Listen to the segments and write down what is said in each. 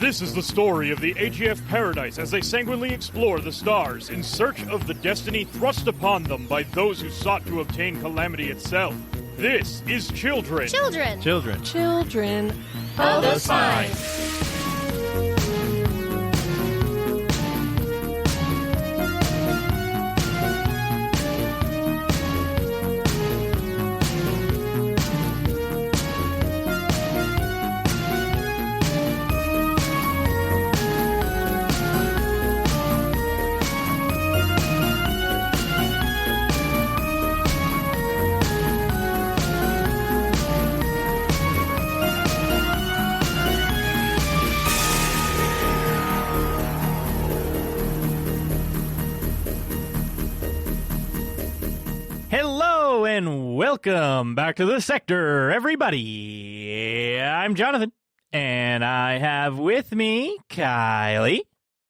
This is the story of the AGF Paradise as they sanguinely explore the stars in search of the destiny thrust upon them by those who sought to obtain calamity itself. This is Children. Children. Children. Children. Of the Spine. Hello and welcome back to the sector, everybody. I'm Jonathan, and I have with me Kylie.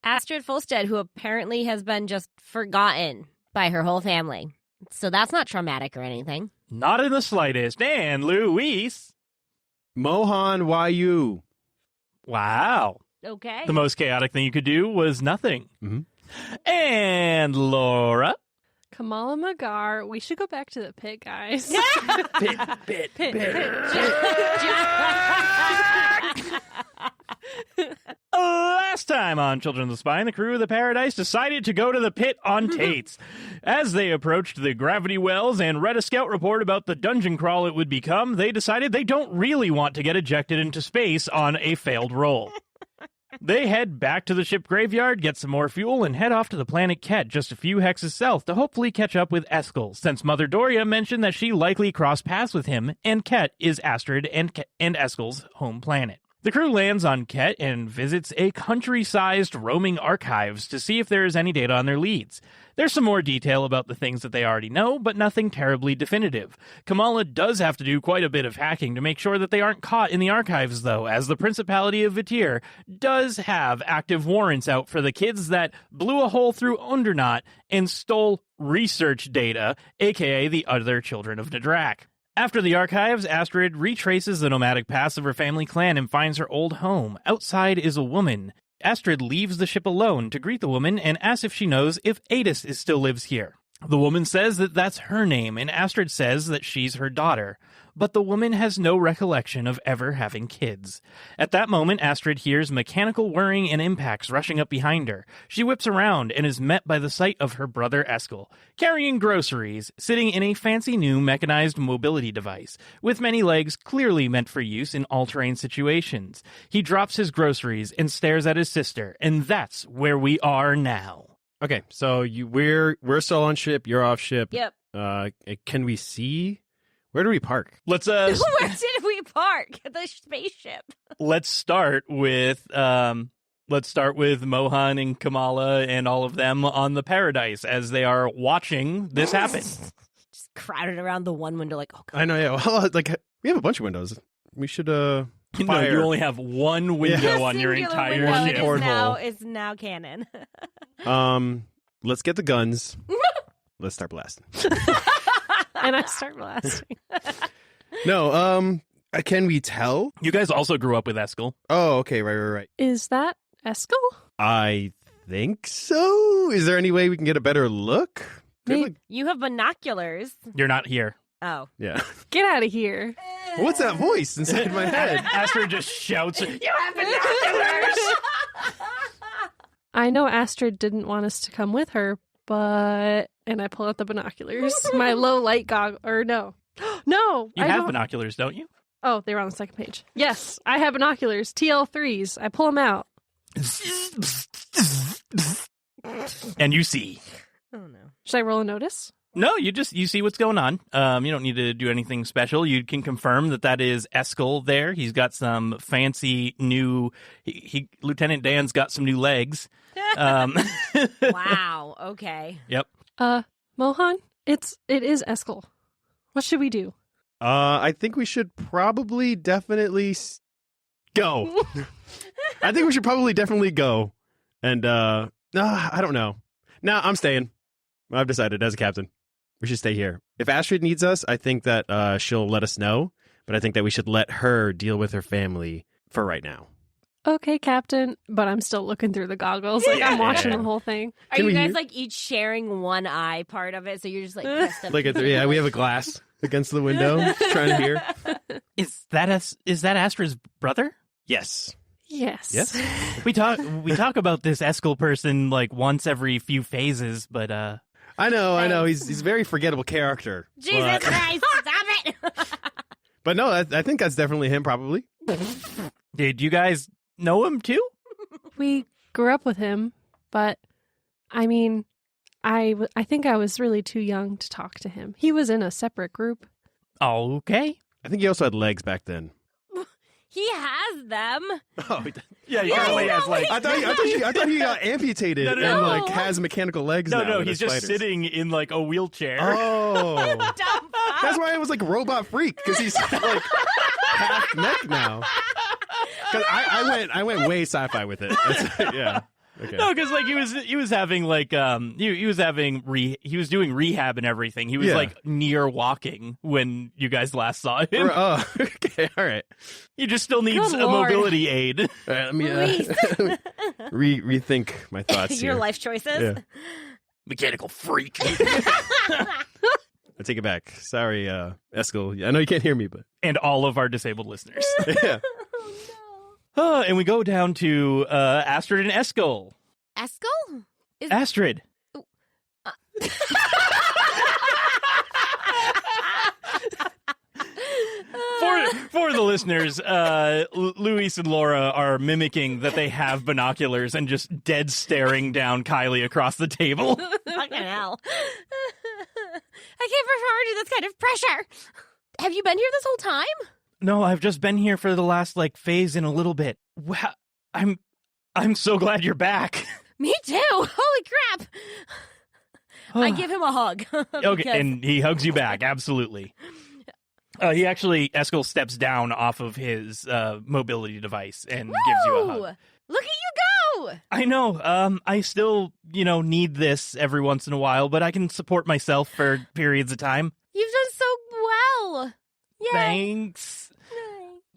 Astrid Folstead, who apparently has been just forgotten by her whole family. So that's not traumatic or anything. Not in the slightest. And Luis. Mohan YU. Wow. Okay. The most chaotic thing you could do was nothing. Mm-hmm. And Laura. Kamala Magar. We should go back to the pit, guys. Pit. Last time on Children of the Spine, the crew of the Paradise decided to go to the pit on Tate's. As they approached the gravity wells and read a scout report about the dungeon crawl it would become, they decided they don't really want to get ejected into space on a failed roll. They head back to the ship graveyard, get some more fuel, and head off to the planet Ket, just a few hexes south, to hopefully catch up with Eskel, since Mother Doria mentioned that she likely crossed paths with him, and Ket is Astrid and Eskel's home planet. The crew lands on Ket and visits a country-sized roaming archives to see if there is any data on their leads. There's some more detail about the things that they already know, but nothing terribly definitive. Kamala does have to do quite a bit of hacking to make sure that they aren't caught in the archives, though, as the Principality of Vitir does have active warrants out for the kids that blew a hole through Undernot and stole research data, aka the other children of Nadrak. After the archives, Astrid retraces the nomadic paths of her family clan and finds her old home. Outside is a woman. Astrid leaves the ship alone to greet the woman and asks if she knows if Adis still lives here. The woman says that that's her name, and Astrid says that she's her daughter. But the woman has no recollection of ever having kids. At that moment, Astrid hears mechanical whirring and impacts rushing up behind her. She whips around and is met by the sight of her brother Eskel, carrying groceries, sitting in a fancy new mechanized mobility device, with many legs clearly meant for use in all-terrain situations. He drops his groceries and stares at his sister, and that's where we are now. Okay, so we're still on ship. You're off ship. Yep. Can we see? Where do we park? Let's Where did we park? The spaceship. let's start with Mohan and Kamala and all of them on the Paradise as they are watching this happen. Just crowded around the one window like, oh, God. I know, yeah. Well, we have a bunch of windows. We should No, fire. you only have one window on your Singular entire window ship. Porthole. is now canon. Let's get the guns. Let's start blasting. And I start blasting. No, can we tell? You guys also grew up with Eskel. Oh, okay, right. Is that Eskel? I think so. Is there any way we can get a better look? Maybe. You have binoculars. You're not here. Oh. Yeah. Get out of here. What's that voice inside my head? Astrid just shouts, "You have binoculars!" I know Astrid didn't want us to come with her, but... And I pull out the binoculars. My low light goggle... Or no. No! You I have don't... binoculars, don't you? Oh, they were on the second page. Yes, I have binoculars. TL3s. I pull them out. And you see. Oh, no. Should I roll a notice? No, you see what's going on. You don't need to do anything special. You can confirm that is Eskel there. He's got some fancy new... Lieutenant Dan's got some new legs. Wow. Okay. Yep. Mohan, it is Eskel. What should we do? I think we should probably definitely go. I think we should probably definitely go. And, I don't know. Nah, I'm staying. I've decided as a captain. We should stay here. If Astrid needs us, I think that she'll let us know. But I think that we should let her deal with her family for right now. okay, Captain. But I'm still looking through the goggles. Like, I'm watching the whole thing. Are Can you we guys hear? like each sharing one eye part of it? So you're just like pressed up. Look at yeah, we have a glass against the window trying to hear. Is that Astra's brother? Yes. Yes. Yes. We talk about this Eskel person like once every few phases, but I know. He's a very forgettable character. Jesus but, Christ, stop it! but no, I think that's definitely him. Probably. did you guys know him too? We grew up with him, but I mean, I think I was really too young to talk to him. He was in a separate group. Okay. I think he also had legs back then. He has them. Oh, Yeah, he Yeah, totally has like. I thought he got amputated No. and like has mechanical legs. now No, with he's his just spiders. sitting in like a wheelchair. Oh, Dumb fuck. that's why it was like Robot Freak because he's like half neck now. Because I went way sci-fi with it. Yeah. Okay. No, because like he was having like he was doing rehab and everything. He was Yeah. like near walking when you guys last saw him. Oh, okay. All right. He just still needs Good a Lord. mobility aid. All right. Let me Luis. rethink my thoughts Your here. life choices. Yeah. Mechanical freak. I take it back. Sorry, Eskel. I know you can't hear me, but And all of our disabled listeners. yeah. And we go down to Astrid and Eskel. Eskel? Astrid. For the listeners, Luis and Laura are mimicking that they have binoculars and just dead staring down Kylie across the table. Fucking hell. I can't perform under this kind of pressure. Have you been here this whole time? No, I've just been here for the last like phase in a little bit. Wow, I'm so glad you're back. Me too. Holy crap. I give him a hug. Okay, because- and he hugs you back. Absolutely. He actually, Eskel steps down off of his mobility device and gives you a hug. Woo! Look at you go. I know. I still, need this every once in a while, but I can support myself for periods of time. You've done so well. Yay. Thanks.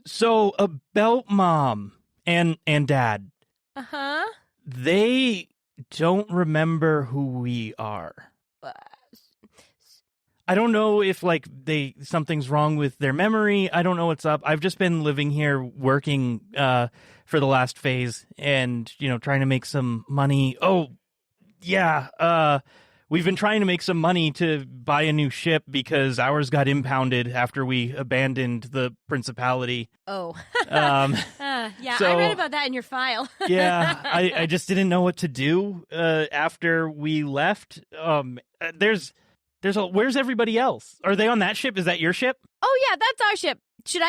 So about Mom and Dad, Uh-huh. they don't remember who we are. I don't know if something's wrong with their memory. I don't know what's up. I've just been living here working for the last phase and, trying to make some money. Oh, yeah. We've been trying to make some money to buy a new ship because ours got impounded after we abandoned the Principality. Oh. Yeah, So- I read about that in your file. Yeah, I just didn't know what to do after we left. Where's everybody else? Are they on that ship? Is that your ship? Oh yeah, that's our ship. Should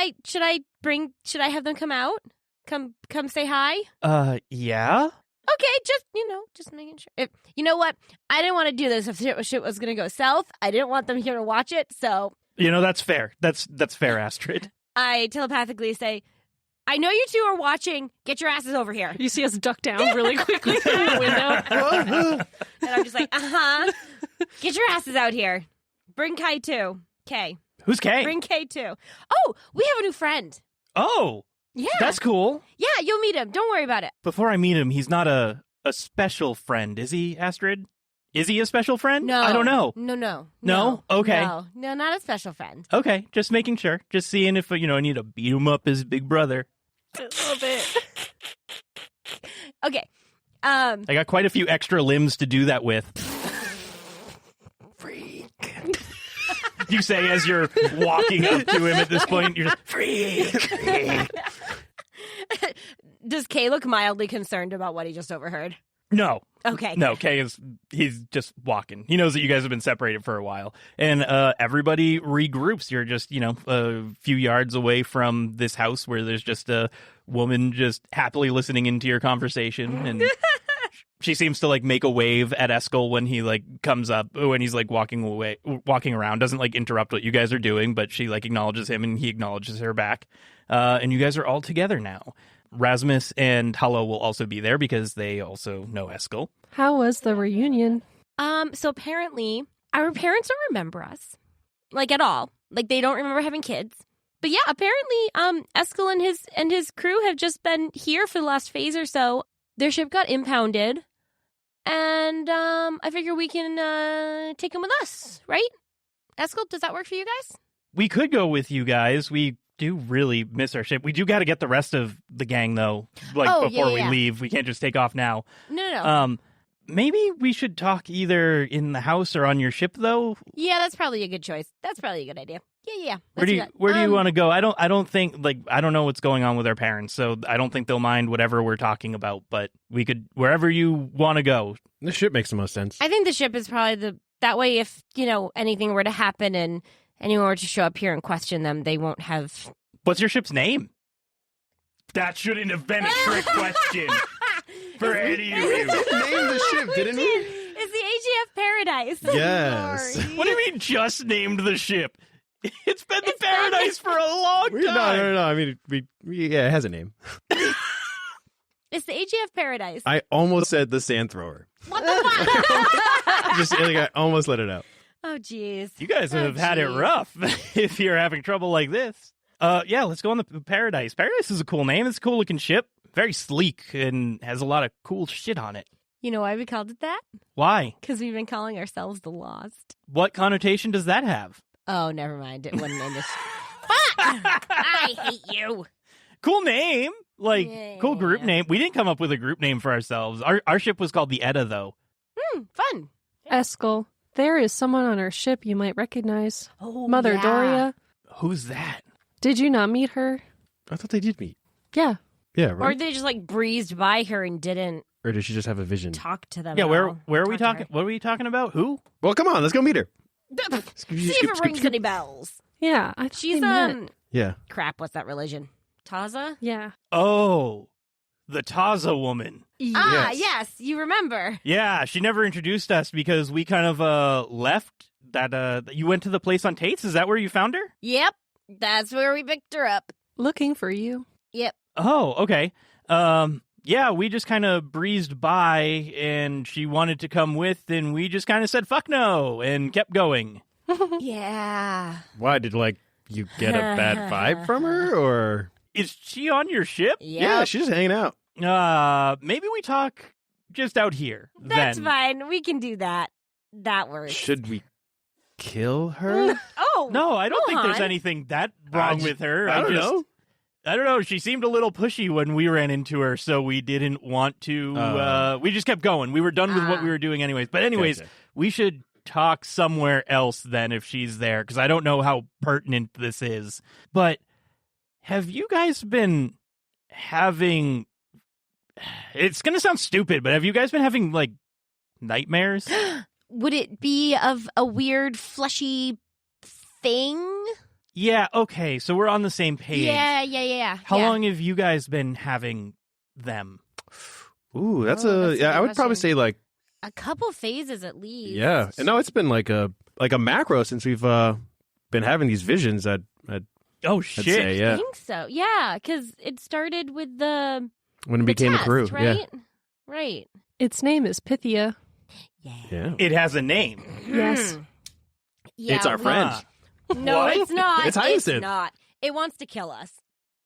I have them come out? Come say hi? Yeah. Okay, just making sure. You know what? I didn't want to do this if shit was going to go south. I didn't want them here to watch it, so That's fair. That's fair, Astrid. I telepathically say, I know you two are watching. Get your asses over here. You see us duck down really quickly through the window. And I'm just like, uh-huh. Get your asses out here. Bring Kai too. K. Who's Kay? Bring K too. Oh, we have a new friend. Oh, Yeah. that's cool. Yeah, you'll meet him. Don't worry about it. Before I meet him, he's not a special friend, is he, Astrid? Is he a special friend? No. I don't know. No? Okay. No, not a special friend. Okay, just making sure. Just seeing if, I need to beat him up as big brother. A little bit. Okay. I got quite a few extra limbs to do that with. Freak. You say as you're walking up to him at this point, you're just, freak. Does Kay look mildly concerned about what he just overheard? No. Okay. No, he's just walking. He knows that you guys have been separated for a while. And everybody regroups. You're just, a few yards away from this house where there's just a woman just happily listening into your conversation. And she seems to make a wave at Eskel when he comes up, when he's walking around, doesn't interrupt what you guys are doing, but she acknowledges him and he acknowledges her back. And you guys are all together now. Rasmus and Hallo will also be there because they also know Eskel. How was the reunion? So apparently our parents don't remember us. At all. They don't remember having kids. But yeah, apparently, Eskel and his crew have just been here for the last phase or so. Their ship got impounded, and I figure we can take them with us, right? Eskel, does that work for you guys? We could go with you guys. We do really miss our ship. We do got to get the rest of the gang, though, before we leave. We can't just take off now. No. Maybe we should talk either in the house or on your ship, though. Yeah, that's probably a good choice. That's probably a good idea. Yeah. Where do you want to go? I don't think I don't know what's going on with our parents, so I don't think they'll mind whatever we're talking about. But we could wherever you want to go. The ship makes the most sense. I think the ship is probably that way. If anything were to happen and anyone were to show up here and question them, they won't have. What's your ship's name? That shouldn't have been a trick question for any of you. Named the ship, didn't we? It's the AGF Paradise. Yes. Sorry. What do you mean just named the ship? It's been the Paradise for a long time. No. I mean, it has a name. It's the AGF Paradise. I almost said the Sand Thrower. What the fuck? I almost let it out. Oh, jeez. You guys have had it rough if you're having trouble like this. Yeah, let's go on the Paradise. Paradise is a cool name. It's a cool looking ship. Very sleek and has a lot of cool shit on it. You know why we called it that? Why? Because we've been calling ourselves the Lost. What connotation does that have? Oh, never mind. It wasn't in this. Fuck! I hate you. Cool name. Cool group name. We didn't come up with a group name for ourselves. Our ship was called the Edda, though. Fun. Eskel, there is someone on our ship you might recognize. Oh, Mother yeah. Doria. Who's that? Did you not meet her? I thought they did meet. Yeah. Yeah, Or right? they just breezed by her and didn't Or did she just have a vision? talk to them. Yeah, at where all. are we Talk to talking? What are we talking about? Who? Well, come on, let's go meet her. her. See if it rings any bells. Yeah. I thought She's they met. Yeah. crap. What's that religion? Taza? Yeah. Oh, the Taza woman. Ah, Yes. yes, you remember. Yeah, she never introduced us because we kind of left. That you went to the place on Tate's. Is that where you found her? Yep, that's where we picked her up. Looking for you. Yep. Oh, okay. Yeah, we just kind of breezed by, and she wanted to come with, and we just kind of said "fuck no" and kept going. Yeah. Why did you get a bad vibe from her, or? Is she on your ship? Yeah, she's just hanging out. Maybe we talk just out here. That's then. fine. We can do that. That works. Should we kill her? Oh No, I don't think there's Rohan. anything that wrong with her. I don't know. I don't know. She seemed a little pushy when we ran into her, so we didn't want to. We just kept going. We were done with what we were doing anyways. But anyways, Gotcha. we should talk somewhere else then if she's there, because I don't know how pertinent this is. But have you guys been having... It's going to sound stupid, but have you guys been having, nightmares? Would it be of a weird fleshy thing? Yeah, okay, so we're on the same page. Yeah. How long have you guys been having them? Ooh, that's Oh, that's a I good would probably question. say A couple phases at least. yeah. And no, it's been like a macro since we've been having these visions. I'd Oh, I'd shit. say, I yeah. think so. Yeah, because it started with the When it became test, a crew, right? Right. Its name is Pythia. yeah. It has a name. Yes. Yeah, It's our we- friend. No, What? it's not. It's Hyacinth. not. It wants to kill us.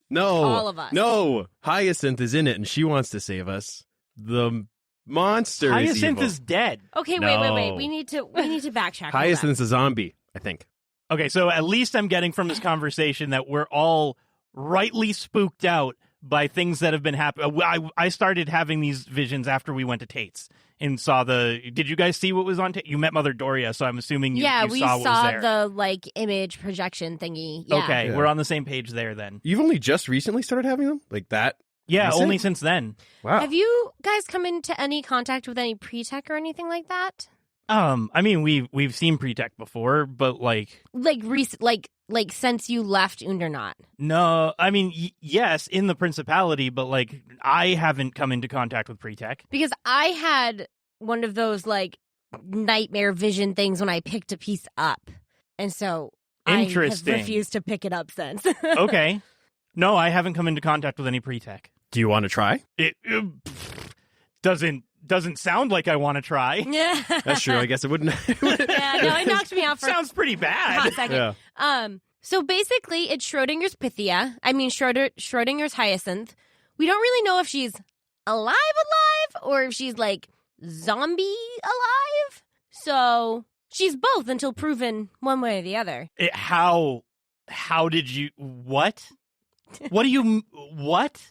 No, All of us. No, Hyacinth is in it, and she wants to save us. The monster Hyacinth is is dead. Okay, No. wait. We need to backtrack. Hold on. Hyacinth's a zombie, I think. Okay, so at least I'm getting from this conversation that we're all rightly spooked out by things that have been happening. I started having these visions after we went to Tate's and saw Did you guys see what was on Tate? You met Mother Doria, so I'm assuming you, Yeah, you we saw what was there. the image projection thingy. Yeah. Okay, Yeah. we're on the same page there then. You've only just recently started having them? Like that? Yeah, Recent? only since then. Wow. Have you guys come into any contact with any pre-tech or anything like that? I mean, we've seen Pretech before, but Like since you left Undernot. no. I mean, yes, in the Principality, but I haven't come into contact with Pretech. Because I had one of those nightmare vision things when I picked a piece up. And so I have Interesting. refused to pick it up since. Okay, no, I haven't come into contact with any Pretech. Do you want to try? It doesn't sound like I want to try. Yeah. That's true. I guess it wouldn't. Yeah, no, it knocked me off for Sounds pretty a hot bad. second. Yeah. So basically, it's Schrodinger's Pythia. I mean, Schrodinger's Hyacinth. We don't really know if she's alive or if she's, like, zombie alive. So she's both until proven one way or the other. How did you... What? What do you... What?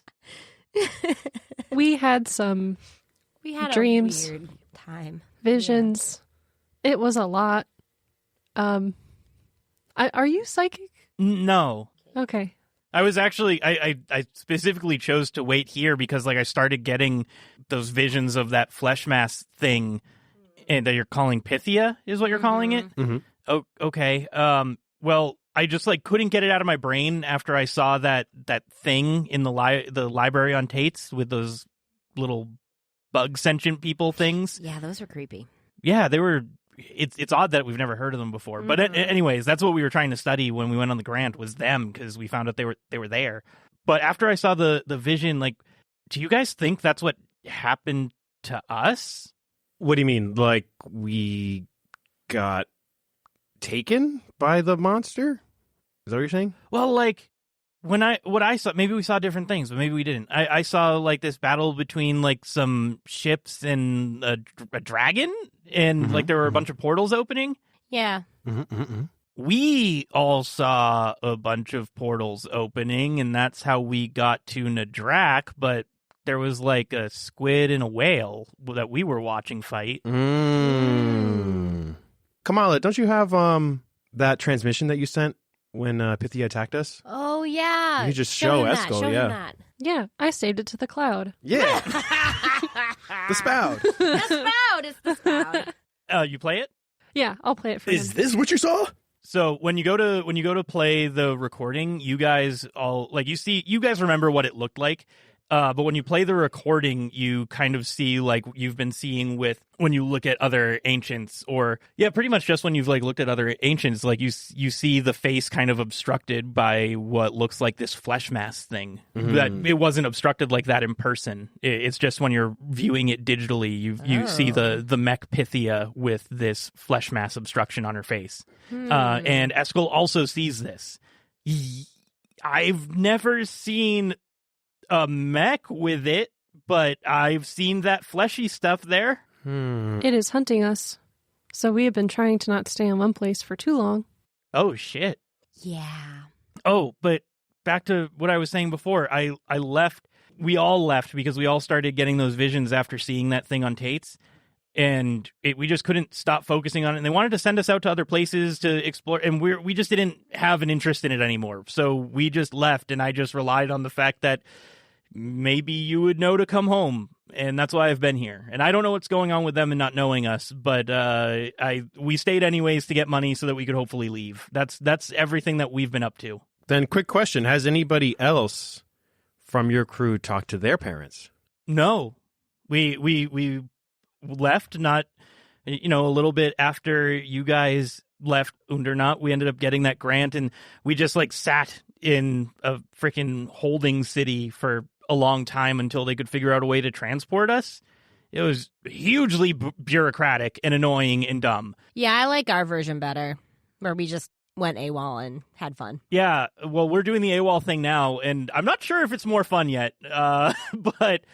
We had some dreams, a weird time. visions. Yeah. It was a lot. Are you psychic? No. Okay. I was actually... I specifically chose to wait here because, like, I started getting those visions of that flesh mass thing and that you're calling Pythia, is what you're calling it? Mm-hmm. Oh, okay. Well, I just, like, couldn't get it out of my brain after I saw that thing in the library on Tate's with those little bug sentient people things. Yeah, those were creepy. Yeah, they were... It's odd that we've never heard of them before. Mm-hmm. But anyways, that's what we were trying to study when we went on the grant was them because we found out they were there. But after I saw the vision, like, do you guys think that's what happened to us? What do you mean? Like, we got taken by the monster? Is that what you're saying? Well, like, what I saw, maybe we saw different things, but maybe we didn't. I saw, like, this battle between, like, some ships and a dragon, and, like, there were a bunch of portals opening. Yeah. We all saw a bunch of portals opening, and that's how we got to Nadrak, but there was, like, a squid and a whale that we were watching fight. Kamala, don't you have that transmission that you sent when Pythia attacked us? Oh, yeah. You just show Eskel, Show yeah. him that. Yeah, I saved it to the cloud. Yeah. The spout. The spout. It's the spout. You play it? Yeah, I'll play it for him. Is this what you saw? So when you go to play the recording, you guys all like you guys remember what it looked like. But when you play the recording, you kind of see like you've been seeing with when you look at other ancients, or pretty much just when you've like looked at other ancients, like you see the face kind of obstructed by what looks like this flesh mass thing. Mm-hmm. That it wasn't obstructed like that in person. It's just when you're viewing it digitally, you see the mech Pythia with this flesh mass obstruction on her face. And Eskel also sees this. I've never seen a mech with it, but I've seen that fleshy stuff there. It is hunting us. So we have been trying to not stay in one place for too long. Oh, shit. Yeah. Oh, but back to what I was saying before. I left. We all left because we all started getting those visions after seeing that thing on Tate's. And we just couldn't stop focusing on it. And they wanted to send us out to other places to explore. And we just didn't have an interest in it anymore. So we just left. And I just relied on the fact that maybe you would know to come home. And that's why I've been here. And I don't know what's going on with them and not knowing us. But we stayed anyways to get money so that we could hopefully leave. That's everything that we've been up to. Then quick question. Has anybody else from your crew talked to their parents? No. We left not a little bit after you guys left Undernaut. We ended up getting that grant, and we just like sat in a freaking holding city for a long time until they could figure out a way to transport us. It was hugely bureaucratic and annoying and dumb. Yeah, I like our version better, where we just went AWOL and had fun. Yeah, well, we're doing the AWOL thing now, and I'm not sure if it's more fun yet, but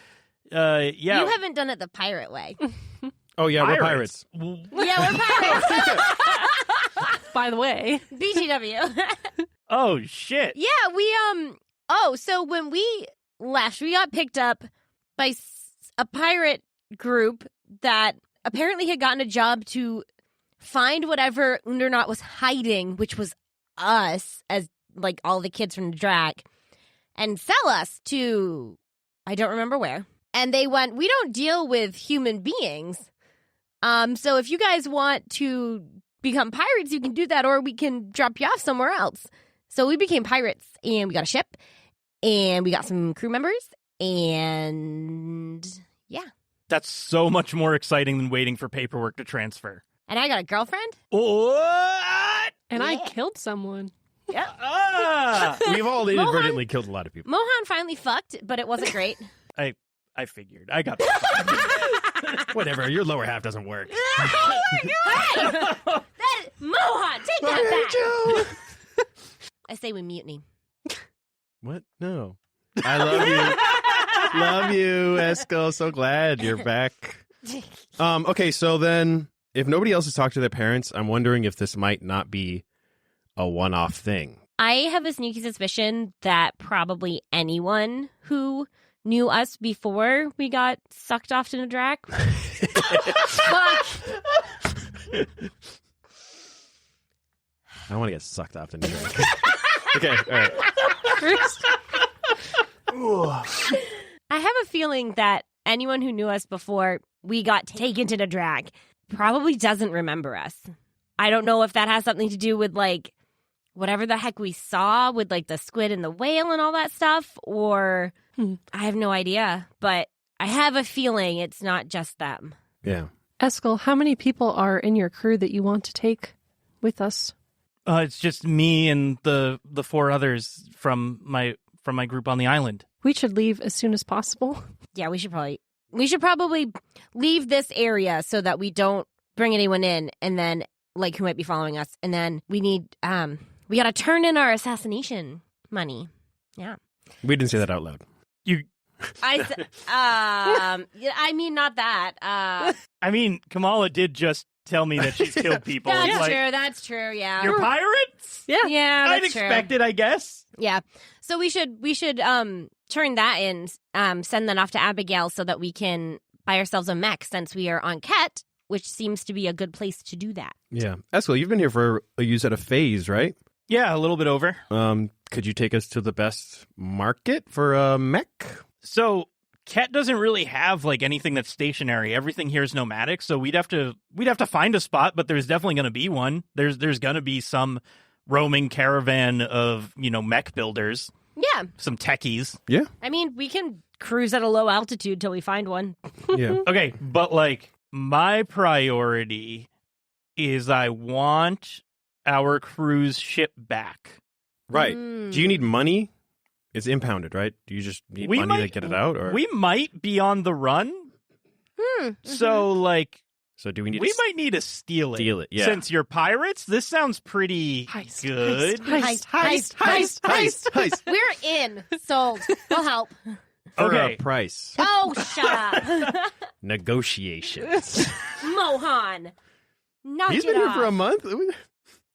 yeah. You haven't done it the pirate way. Oh, yeah, we're pirates. Yeah, we're pirates. By the way. BTW. Oh, shit. Yeah, so when we left, we got picked up by a pirate group that apparently had gotten a job to find whatever Undernaut was hiding, which was us, as like all the kids from the Drac, and sell us to, I don't remember where. And they went, we don't deal with human beings. So if you guys want to become pirates, you can do that, or we can drop you off somewhere else. So we became pirates, and we got a ship, and we got some crew members, and yeah. That's so much more exciting than waiting for paperwork to transfer. And I got a girlfriend. What? And I killed someone. Yeah. We've all inadvertently killed a lot of people. Mohan finally fucked, but it wasn't great. I figured. I got Whatever, your lower half doesn't work. Oh my God! Mohan, take that back! I say we mutiny. What? No. I love you. Love you, Eskel. So glad you're back. Okay, so then if nobody else has talked to their parents, I'm wondering if this might not be a one-off thing. I have a sneaky suspicion that probably anyone who knew us before we got sucked off to the drac. Fuck. I want to get sucked off into it. Okay, all right. I have a feeling that anyone who knew us before we got taken to the drag probably doesn't remember us. I don't know if that has something to do with, like, whatever the heck we saw with, like, the squid and the whale and all that stuff, or I have no idea. But I have a feeling it's not just them. Yeah. Eskel, how many people are in your crew that you want to take with us? It's just me and the 4 others from my group on the island. We should leave as soon as possible. Yeah, we should probably leave this area so that we don't bring anyone in, and then, like, who might be following us, and then we need we got to turn in our assassination money. Yeah. We didn't say that out loud. I mean, not that. I mean, Kamala did just tell me that she's killed people. That's true. Yeah. You're pirates? Yeah, I'd that's true. expect it, I guess. Yeah. So we should turn that in, send that off to Abigail so that we can buy ourselves a mech since we are on Ket, which seems to be a good place to do that. Yeah. Eskel, you've been here for, you said a phase, right? Yeah, a little bit over. Could you take us to the best market for a mech? So Ket doesn't really have like anything that's stationary. Everything here is nomadic, so we'd have to find a spot, but there's definitely going to be one. There's going to be some roaming caravan of, mech builders. Yeah. Some techies. Yeah. I mean, we can cruise at a low altitude till we find one. Yeah. Okay, but like my priority is I want our cruise ship back. Right. Do you need money? It's impounded, right? Do you just need money to get it out? Or we might be on the run. So like, so do we need? We might need to steal it. Steal it, yeah. Since you're pirates, this sounds pretty good. Heist. We're in. Sold. We'll help. For Okay. a price. Oh, shut up. Negotiations. Mohan. Knock He's it been here off. for a month.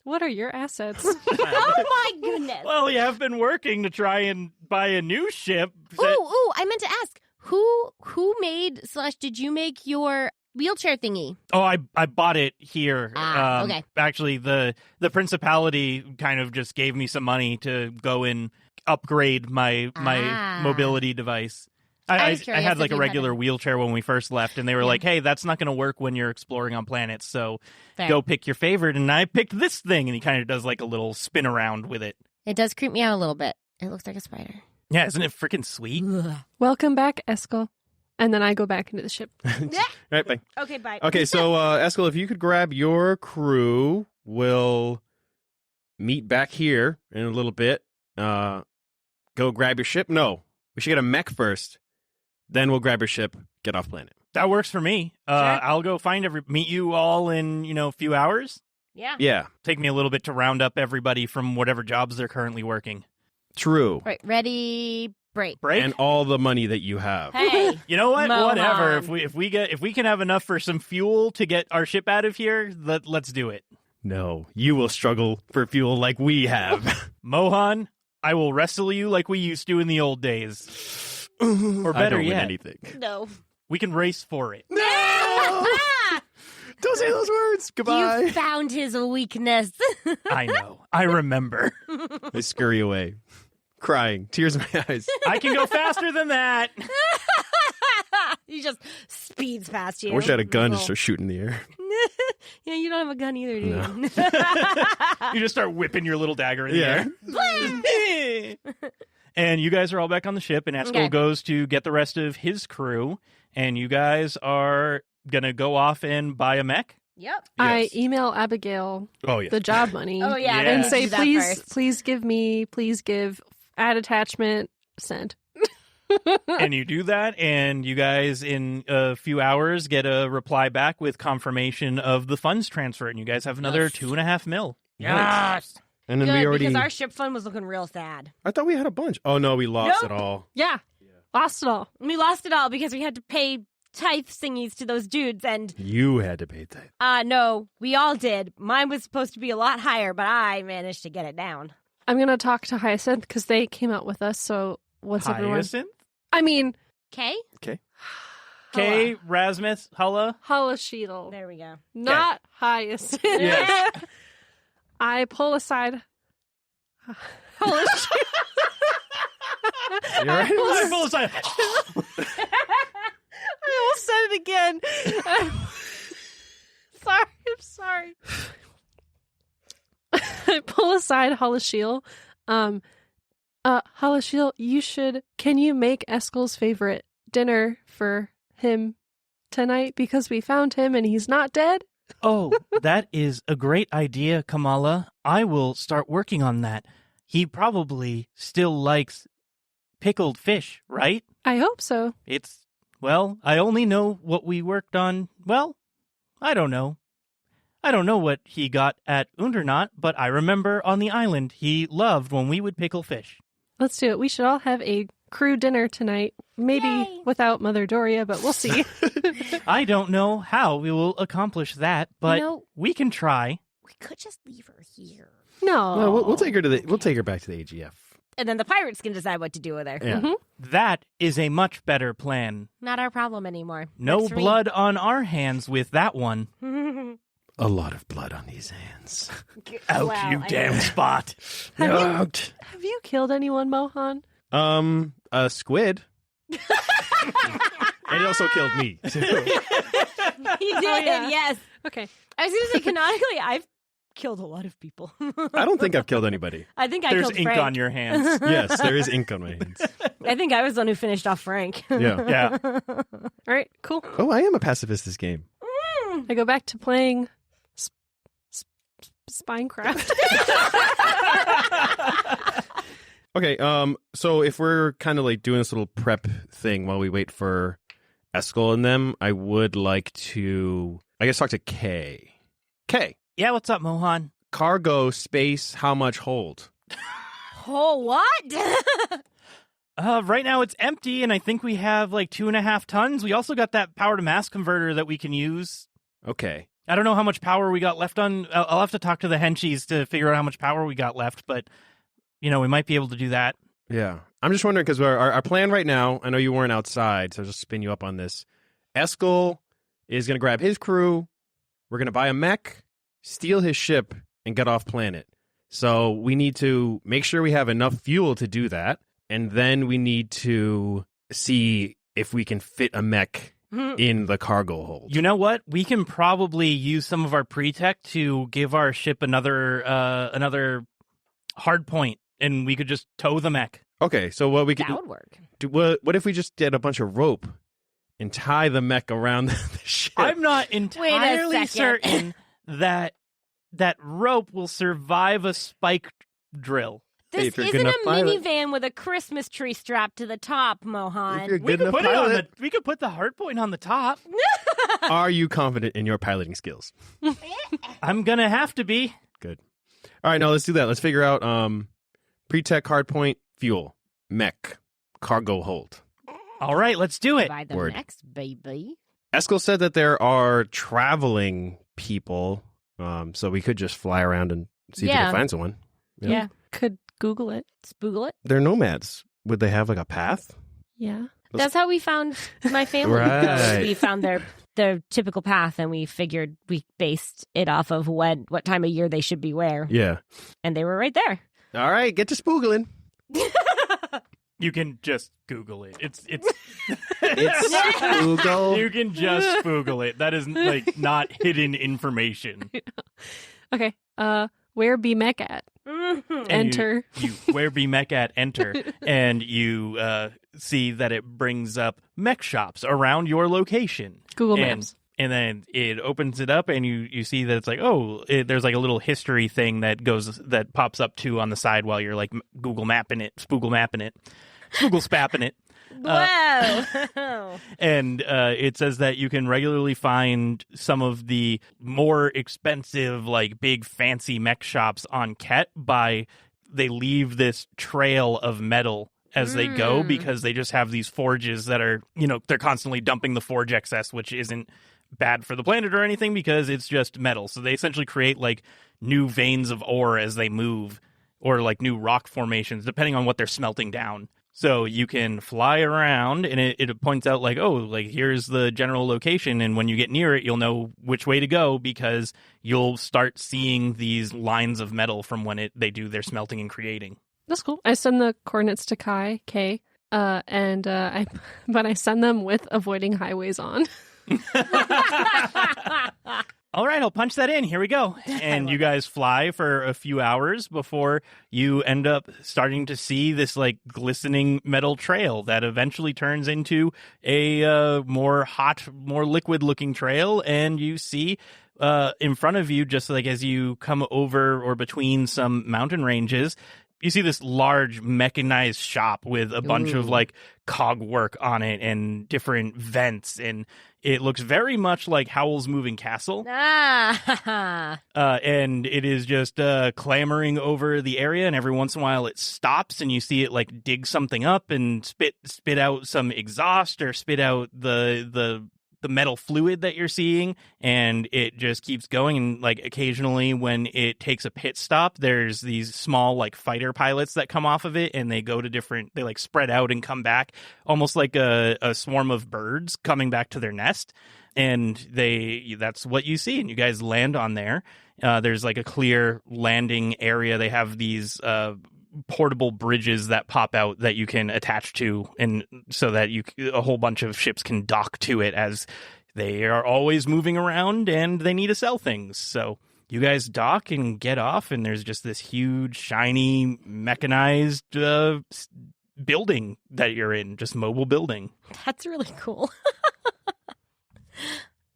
What are your assets? Oh, my goodness. Well, you have been working to try and buy a new ship. Ooh, I meant to ask. Who made / did you make your wheelchair thingy? Oh, I bought it here. Okay. Actually, the Principality kind of just gave me some money to go and upgrade my mobility device. I was curious had if like a you regular had wheelchair when we first left, and they were like, hey, that's not going to work when you're exploring on planets, so Fair. go pick your favorite. And I picked this thing, and he kind of does like a little spin around with it. It does creep me out a little bit. It looks like a spider. Yeah, isn't it freaking sweet? Welcome back, Eskel. And then I go back into the ship. Right, bye. Okay, bye. Okay, so Eskel, if you could grab your crew, we'll meet back here in a little bit. Go grab your ship. No, we should get a mech first. Then we'll grab your ship, get off planet. That works for me. Sure. I'll go meet you all in, a few hours. Yeah. Yeah, Take me a little bit to round up everybody from whatever jobs they're currently working. true. Right. Ready, break. Break? And all the money that you have. Hey. You know what? Mohan. Whatever. If we can have enough for some fuel to get our ship out of here, let's do it. No, you will struggle for fuel like we have. Mohan, I will wrestle you like we used to in the old days. Or I better don't win yet, anything. No. we can race for it. No! Don't say those words. Goodbye. You found his weakness. I know. I remember. I scurry away, crying, tears in my eyes. I can go faster than that. He just speeds past you. I wish I had a gun to start shooting in the air. Yeah, you don't have a gun either, do No. you? You just start whipping your little dagger in the air. And you guys are all back on the ship, and Eskel Okay. goes to get the rest of his crew, and you guys are going to go off and buy a mech? Yep. I Yes. email Abigail Oh, yeah. the job money. Oh, yeah. Yeah. And we say, need to do that please first. give, add attachment, send. And you do that, and you guys, in a few hours, get a reply back with confirmation of the funds transfer, and you guys have another Yes. 2.5 mil. Yes. And then Good, we already. because our ship fund was looking real sad. I thought we had a bunch. Oh no, we lost Nope. it all. Yeah. Lost it all. We lost it all because we had to pay tithe thingies to those dudes, and You had to pay that. no, we all did. Mine was supposed to be a lot higher, but I managed to get it down. I'm going to talk to Hyacinth because they came out with us. So what's everyone? Hyacinth? I mean, Okay? K. Rasmus, Hulla. Halashiel. There we go. Not Hyacinth. Yes. I pull aside Halashiel. You all right? I pull aside. I almost said it again. I'm sorry. I pull aside Halashiel. Halashiel, can you make Eskel's favorite dinner for him tonight because we found him and he's not dead? Oh, that is a great idea, Kamala. I will start working on that. He probably still likes pickled fish, right? I hope so. I only know what we worked on. Well, I don't know. I don't know what he got at Undernot, but I remember on the island he loved when we would pickle fish. Let's do it. We should all have a crew dinner tonight. Maybe Yay. without Mother Doria, but we'll see. I don't know how we will accomplish that, but we can try. We could just leave her here. No. No, we'll take her to we'll take her back to the AGF. And then the pirates can decide what to do with her. Yeah. Mhm. That is a much better plan. Not our problem anymore. No Works for me. blood on our hands with that one. A lot of blood on these hands. Out, Wow, you I damn know. spot. Out. Have you killed anyone, Mohan? A squid. And it also killed me. He did, yeah. yes. Okay. I was going to say, canonically, I've killed a lot of people. I don't think I've killed anybody. I think I There's killed ink Frank. on your hands. Yes, there is ink on my hands. I think I was the one who finished off Frank. Yeah. Yeah. All right, cool. Oh, I am a pacifist this game. I go back to playing Spinecraft. Okay, so if we're kind of like doing this little prep thing while we wait for Eskel and them, I would like to, I guess, talk to Kay. Kay, Yeah, what's up, Mohan? cargo space, how much hold? Oh, what? Right now it's empty, and I think we have like 2.5 tons. We also got that power to mass converter that we can use. Okay. I don't know how much power we got left on. I'll have to talk to the henchies to figure out how much power we got left, but, we might be able to do that. Yeah. I'm just wondering because our plan right now, I know you weren't outside, so I'll just spin you up on this. Eskel is going to grab his crew. We're going to buy a mech, steal his ship, and get off planet. So we need to make sure we have enough fuel to do that. And then we need to see if we can fit a mech in the cargo hold. You know what? We can probably use some of our pre-tech to give our ship another hard point, and we could just tow the mech. Okay, so what we could That would work. do, what if we just did a bunch of rope and tie the mech around the ship? I'm not entirely second. certain that rope will survive a spike drill. Hey, This if you're isn't good a enough pilot. minivan with a Christmas tree strapped to the top, If you're Mohan. good We could enough put it on pilot, we could put the hard point on the top. are you confident in your piloting skills? I'm gonna have to be. Good. All right, now let's do that. Let's figure out pre-tech hardpoint, fuel, mech, cargo hold. All right, let's do it. By the Word. next baby. Eskel said that there are traveling people, so we could just fly around and see if we Yeah. can find someone. Yeah. Could Google it. Spoogle it. They're nomads. Would they have like a path? Yeah. That's how we found my family. Right. We found their typical path, and we figured we based it off of what time of year they should be where, Yeah. and they were right there. All right, get to spoogling. You can just Google it. It's It's spoogle. you can just Google it. That is like not hidden information. Okay. Where be mech at? Mhm. And Enter. You where be mech at enter, and you see that it brings up mech shops around your location. Google And- Maps. And then it opens it up, and you see that it's like, there's like a little history thing that pops up too on the side while you're like Google mapping it, spoogle mapping it, spoogle spapping it. Whoa. And it says that you can regularly find some of the more expensive, like big fancy mech shops on Ket they leave this trail of metal as they go because they just have these forges that are, they're constantly dumping the forge excess, which isn't bad for the planet or anything because it's just metal. So they essentially create like new veins of ore as they move, or like new rock formations, depending on what they're smelting down. So you can fly around, and it points out like, oh, like here's the general location, and when you get near it, you'll know which way to go because you'll start seeing these lines of metal from when they do their smelting and creating. That's cool. I send the coordinates to Kay, but I send them with avoiding highways on. All right, I'll punch that in. Here we go. And you guys fly for a few hours before you end up starting to see this like glistening metal trail that eventually turns into a more hot, more liquid looking trail. And you see in front of you, just like as you come over or between some mountain ranges, you see this large mechanized shop with a bunch of like cog work on it and different vents, and it looks very much like Howl's Moving Castle. And it is just clamoring over the area, and every once in a while it stops and you see it like dig something up and spit out some exhaust or spit out the metal fluid that you're seeing, and it just keeps going. And like occasionally when it takes a pit stop, there's these small like fighter pilots that come off of it, and they go to they like spread out and come back almost like a swarm of birds coming back to their nest. And that's what you see, and you guys land on there. There's like a clear landing area. They have these portable bridges that pop out that you can attach to, and so that a whole bunch of ships can dock to it, as they are always moving around and they need to sell things. So you guys dock and get off, and there's just this huge, shiny, mechanized building that you're in, just mobile building. That's really cool.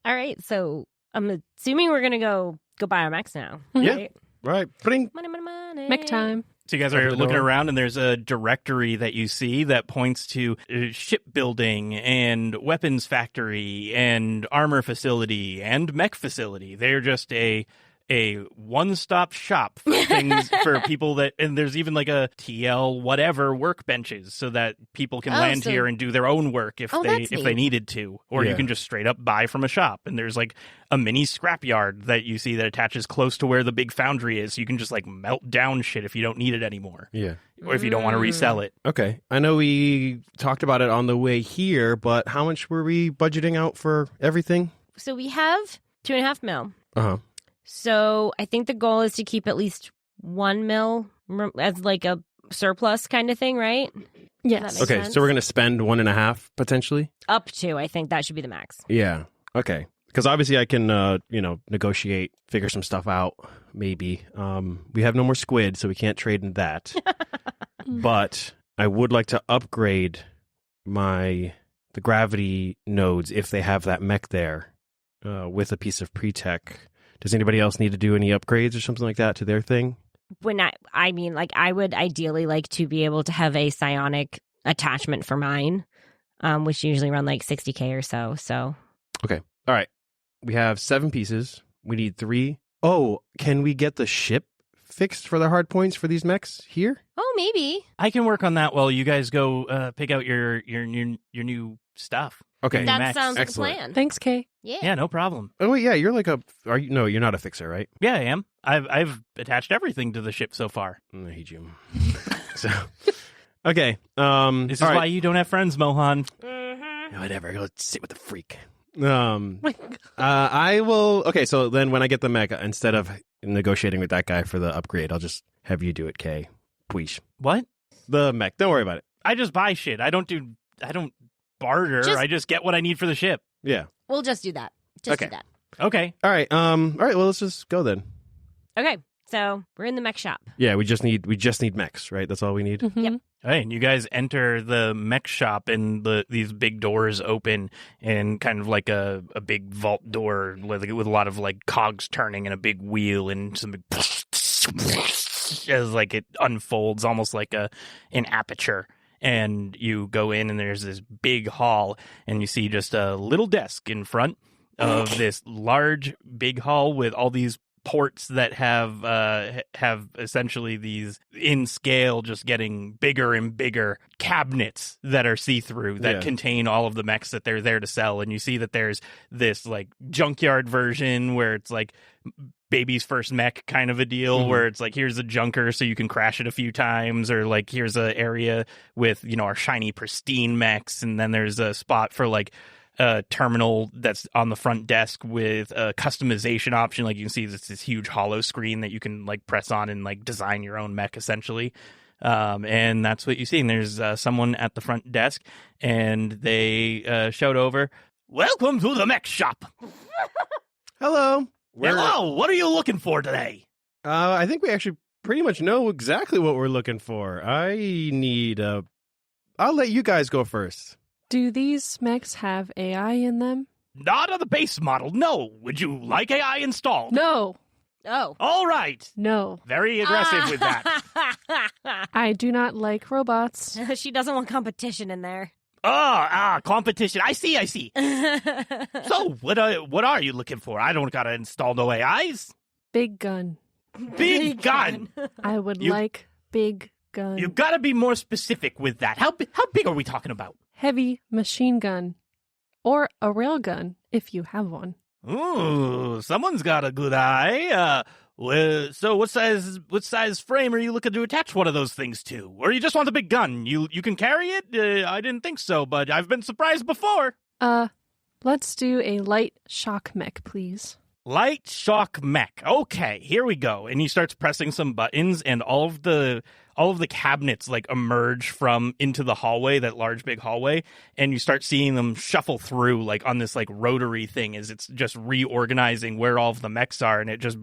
All right, so I'm assuming we're gonna go buy our mechs now. Yeah. Right. Bring. Money. Mech time. So you guys are looking around, and there's a directory that you see that points to shipbuilding and weapons factory and armor facility and mech facility. They're just a one-stop shop for things for people and there's even like a TL whatever workbenches so that people can land here and do their own work if they needed to, or you can just straight up buy from a shop. And there's like a mini scrapyard that you see that attaches close to where the big foundry is, so you can just like melt down shit if you don't need it anymore. Yeah. Or if you don't want to resell it. Okay. I know we talked about it on the way here, but how much were we budgeting out for everything? So we have $2.5 million. Uh-huh. So I think the goal is to keep at least $1 million as like a surplus kind of thing, right? Yes. Okay, so we're going to spend 1.5 potentially? Up to, I think that should be the max. Yeah. Okay. Because obviously I can, negotiate, figure some stuff out, maybe. We have no more squid, so we can't trade in that. But I would like to upgrade the gravity nodes if they have that mech there with a piece of pre-tech. Does anybody else need to do any upgrades or something like that to their thing? I would ideally like to be able to have a psionic attachment for mine, which usually run like $60K or so. So okay, all right. We have 7 pieces. We need 3. Oh, can we get the ship fixed for the hard points for these mechs here? Oh, maybe. I can work on that while you guys go pick out your new stuff. Okay, that sounds like a Excellent. plan. Thanks, Kay. Yeah, no problem. Oh wait, yeah, you're like no, you're not a fixer, right? Yeah, I am. I've attached everything to the ship so far. I hate you. So, okay. This is why you don't have friends, Mohan. Whatever. Go sit with the freak. I will. Okay, so then when I get the mech, instead of negotiating with that guy for the upgrade, I'll just have you do it, Kay. Please. What? The mech. Don't worry about it. I just buy shit. I don't barter. I just get what I need for the ship. Yeah. We'll just do that. Do that. Okay. All right. All right. Well, let's just go then. Okay. So we're in the mech shop. Yeah, we just need mechs, right? That's all we need. Mm-hmm. Yep. Hey, and you guys enter the mech shop, and these big doors open, and kind of like a big vault door with a lot of like cogs turning and a big wheel and some big as like it unfolds almost like an aperture. And you go in, and there's this big hall, and you see just a little desk in front of this large, big hall with all these ports that have essentially these in scale, just getting bigger and bigger cabinets that are see-through that contain all of the mechs that they're there to sell. And you see that there's this like junkyard version where it's like baby's first mech kind of a deal, where it's like, here's a junker so you can crash it a few times, or like here's a area with, you know, our shiny pristine mechs, and then there's a spot for like a terminal that's on the front desk with a customization option. Like you can see this huge hollow screen that you can like press on and like design your own mech essentially. And that's what you see. And there's someone at the front desk, and they shout over, "Welcome to the mech shop." Hello. Hello, what are you looking for today? I think we actually pretty much know exactly what we're looking for. I'll let you guys go first. Do these mechs have AI in them? Not on the base model, no. Would you like AI installed? No. Oh. All right. No. Very aggressive with that. I do not like robots. She doesn't want competition in there. Competition. I see. So, what are you looking for? I don't gotta install no AIs. Big gun. Big gun. I would like big gun. You gotta be more specific with that. How big are we talking about? Heavy machine gun. Or a railgun, if you have one. Ooh, someone's got a good eye. So what size frame are you looking to attach one of those things to? Or you just want the big gun? You can carry it? I didn't think so, but I've been surprised before. Let's do a light shock mech, please. Light shock mech. Okay, here we go. And he starts pressing some buttons, and all of the cabinets like emerge from into the hallway, that large big hallway, and you start seeing them shuffle through like on this like rotary thing as it's just reorganizing where all of the mechs are, and it just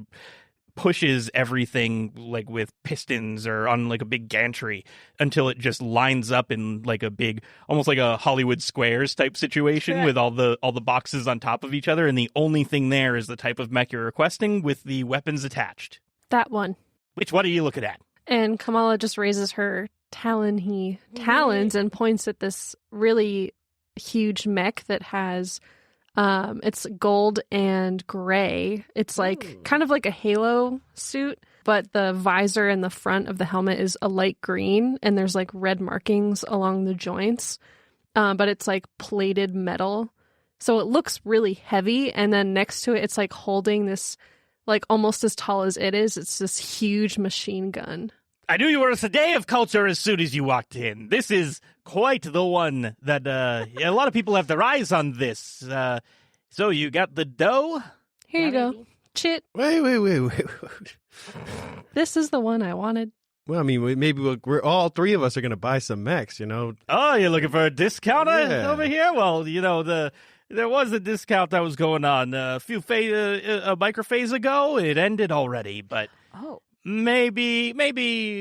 pushes everything like with pistons or on like a big gantry until it just lines up in like a big, almost like a Hollywood Squares type situation with all the boxes on top of each other, and the only thing there is the type of mech you're requesting with the weapons attached. That one. Which one are you looking at? And Kamala just raises her talons and points at this really huge mech that has it's gold and gray. It's like kind of like a Halo suit, but the visor and the front of the helmet is a light green, and there's like red markings along the joints. But it's like plated metal. So it looks really heavy, and then next to it, it's like holding this like almost as tall as it is. It's this huge machine gun. I knew you were a day of culture as soon as you walked in. This is quite the one that a lot of people have their eyes on this. So you got the dough? Here you go. Chit. Wait. This is the one I wanted. Well, I mean, maybe we're all three of us are going to buy some mechs, you know. Oh, you're looking for a discount over here? Well, you know, there was a discount that was going on a microphase ago. It ended already, but maybe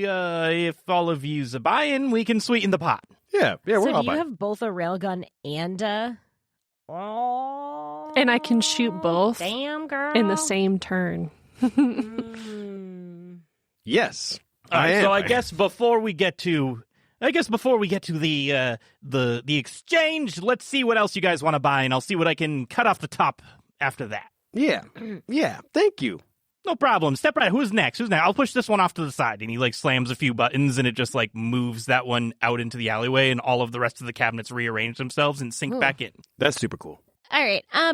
if all of you's a buying, we can sweeten the pot. Yeah, we're all buying. So do you have both a railgun and a... And I can shoot both Damn, girl. in the same turn. Yes. So I guess before we get to the exchange, let's see what else you guys want to buy, and I'll see what I can cut off the top after that. Yeah. Thank you. No problem. Step right. Who's next? I'll push this one off to the side. And he like slams a few buttons, and it just like moves that one out into the alleyway, and all of the rest of the cabinets rearrange themselves and sink back in. That's super cool. All right. I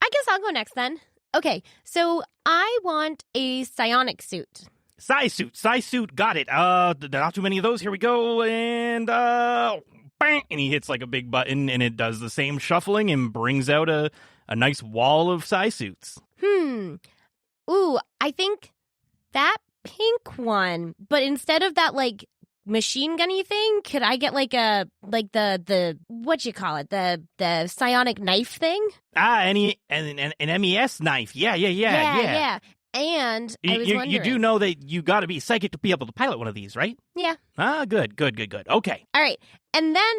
guess I'll go next then. Okay. So I want a psionic suit. Psi suit. Got it. Not too many of those. Here we go. And bang! And he hits like a big button, and it does the same shuffling and brings out a nice wall of psi suits. Ooh, I think that pink one, but instead of that like machine gunny thing, could I get like the what you call it, the psionic knife thing? An MES knife. Yeah. And I was wondering, you do know that you got to be psychic to be able to pilot one of these, right? Yeah. Good. Okay. All right, and then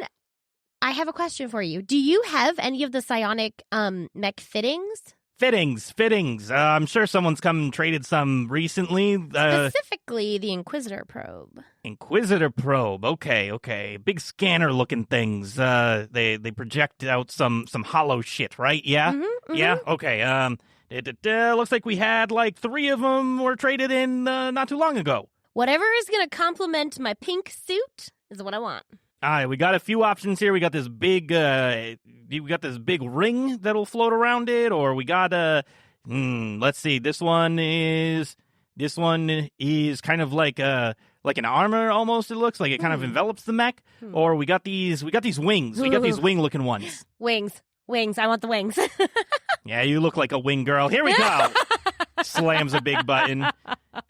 I have a question for you. Do you have any of the psionic mech fittings? Fittings. I'm sure someone's come and traded some recently. Specifically, the Inquisitor probe. Inquisitor probe. Okay. Big scanner-looking things. They project out some hollow shit, right? Yeah? Mm-hmm. Yeah? Okay. It looks like we had like 3 of them were traded in not too long ago. Whatever is going to complement my pink suit is what I want. All right, we got a few options here. We got this big ring that'll float around it, or we got let's see. This one is kind of like an armor almost. It looks like it kind of envelops the mech. Or we got these wings. We got these wing-looking ones. Wings. I want the wings. Yeah, you look like a wing girl. Here we go. Slams a big button,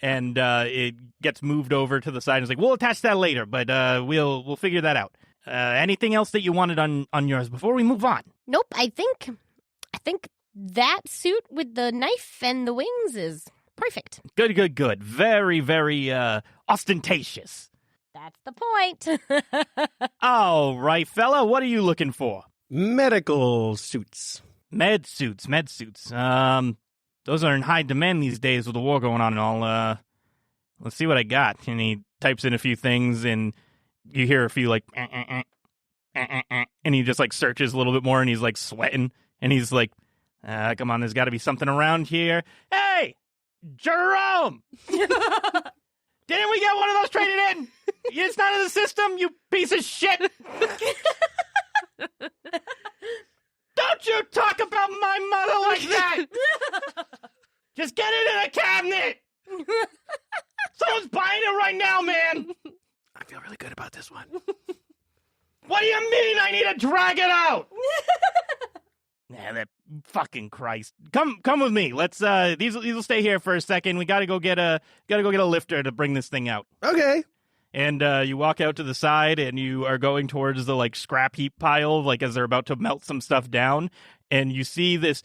and it gets moved over to the side. It's like, we'll attach that later, but we'll figure that out. Anything else that you wanted on yours before we move on? Nope. I think that suit with the knife and the wings is perfect. Good. Very, very ostentatious. That's the point. All right, fella. What are you looking for? Medical suits. Med suits. Those are in high demand these days with the war going on and all. Let's see what I got. And he types in a few things, and you hear a few like, and he just like searches a little bit more, and he's like sweating, and he's like, come on, there's got to be something around here. Hey, Jerome! Didn't we get one of those traded in? It's not in the system, you piece of shit! Don't you talk about my mother like that! Just get it in a cabinet! Someone's buying it right now, man! I feel really good about this one. What do you mean I need to drag it out? Nah, that fucking Christ. Come with me. Let's these will stay here for a second. We gotta go get a lifter to bring this thing out. Okay. And you walk out to the side, and you are going towards the like scrap heap pile, like as they're about to melt some stuff down, and you see this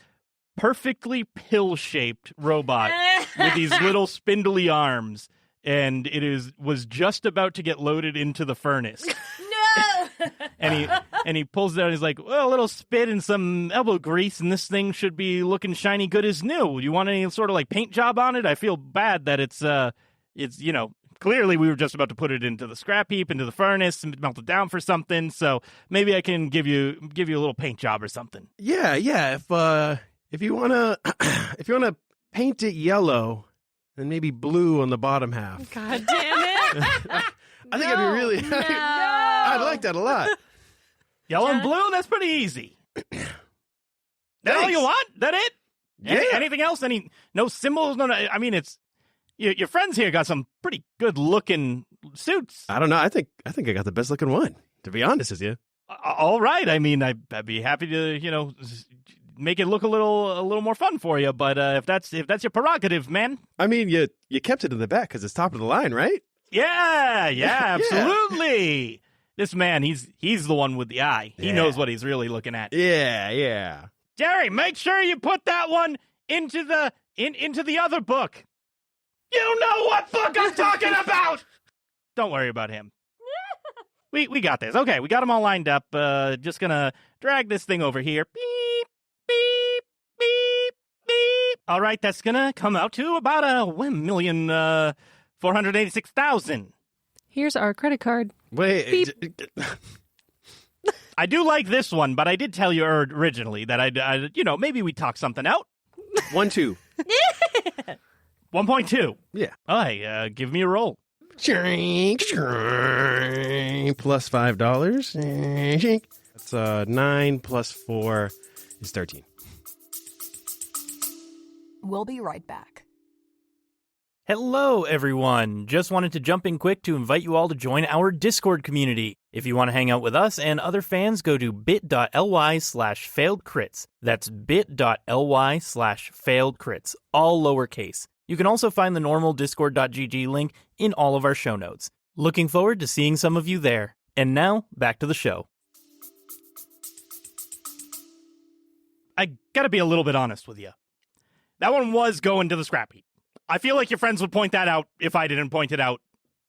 perfectly pill-shaped robot with these little spindly arms, and was just about to get loaded into the furnace. No! and he pulls it out, and he's like, well, a little spit and some elbow grease, and this thing should be looking shiny good as new. Do you want any sort of like paint job on it? I feel bad that it's clearly we were just about to put it into the scrap heap, into the furnace, and melt it down for something, so maybe I can give you a little paint job or something. Yeah. If you wanna paint it yellow and maybe blue on the bottom half. God damn it! I think I'd be really. I'd like that a lot. Yellow and blue? That's pretty easy. That all you want? That it? Yeah. Anything else? No symbols? No. I mean, it's your friends here got some pretty good looking suits. I don't know. I think I got the best looking one. To be honest with you. All right. I mean, I'd be happy to make it look a little more fun for you. But if that's your prerogative, man. I mean, you kept it in the back because it's top of the line, right? Yeah, absolutely. This man, he's the one with the eye. He knows what he's really looking at. Yeah. Jerry, make sure you put that one into the other book. You know what book I'm talking about! Don't worry about him. We got this. Okay, we got them all lined up. Just gonna drag this thing over here. Beep, beep, beep, beep. All right, that's gonna come out to about $1,486,000. Here's our credit card. Wait. I do like this one, but I did tell you originally that I maybe we talk something out. 1-2. 1.2. Yeah. All right, give me a roll. Plus $5. That's 9 plus 4 is 13. We'll be right back. Hello, everyone. Just wanted to jump in quick to invite you all to join our Discord community. If you want to hang out with us and other fans, go to bit.ly/failedcrits. That's bit.ly/failedcrits, all lowercase. You can also find the normal discord.gg link in all of our show notes. Looking forward to seeing some of you there. And now, back to the show. I gotta be a little bit honest with you. That one was going to the scrap heap. I feel like your friends would point that out if I didn't point it out.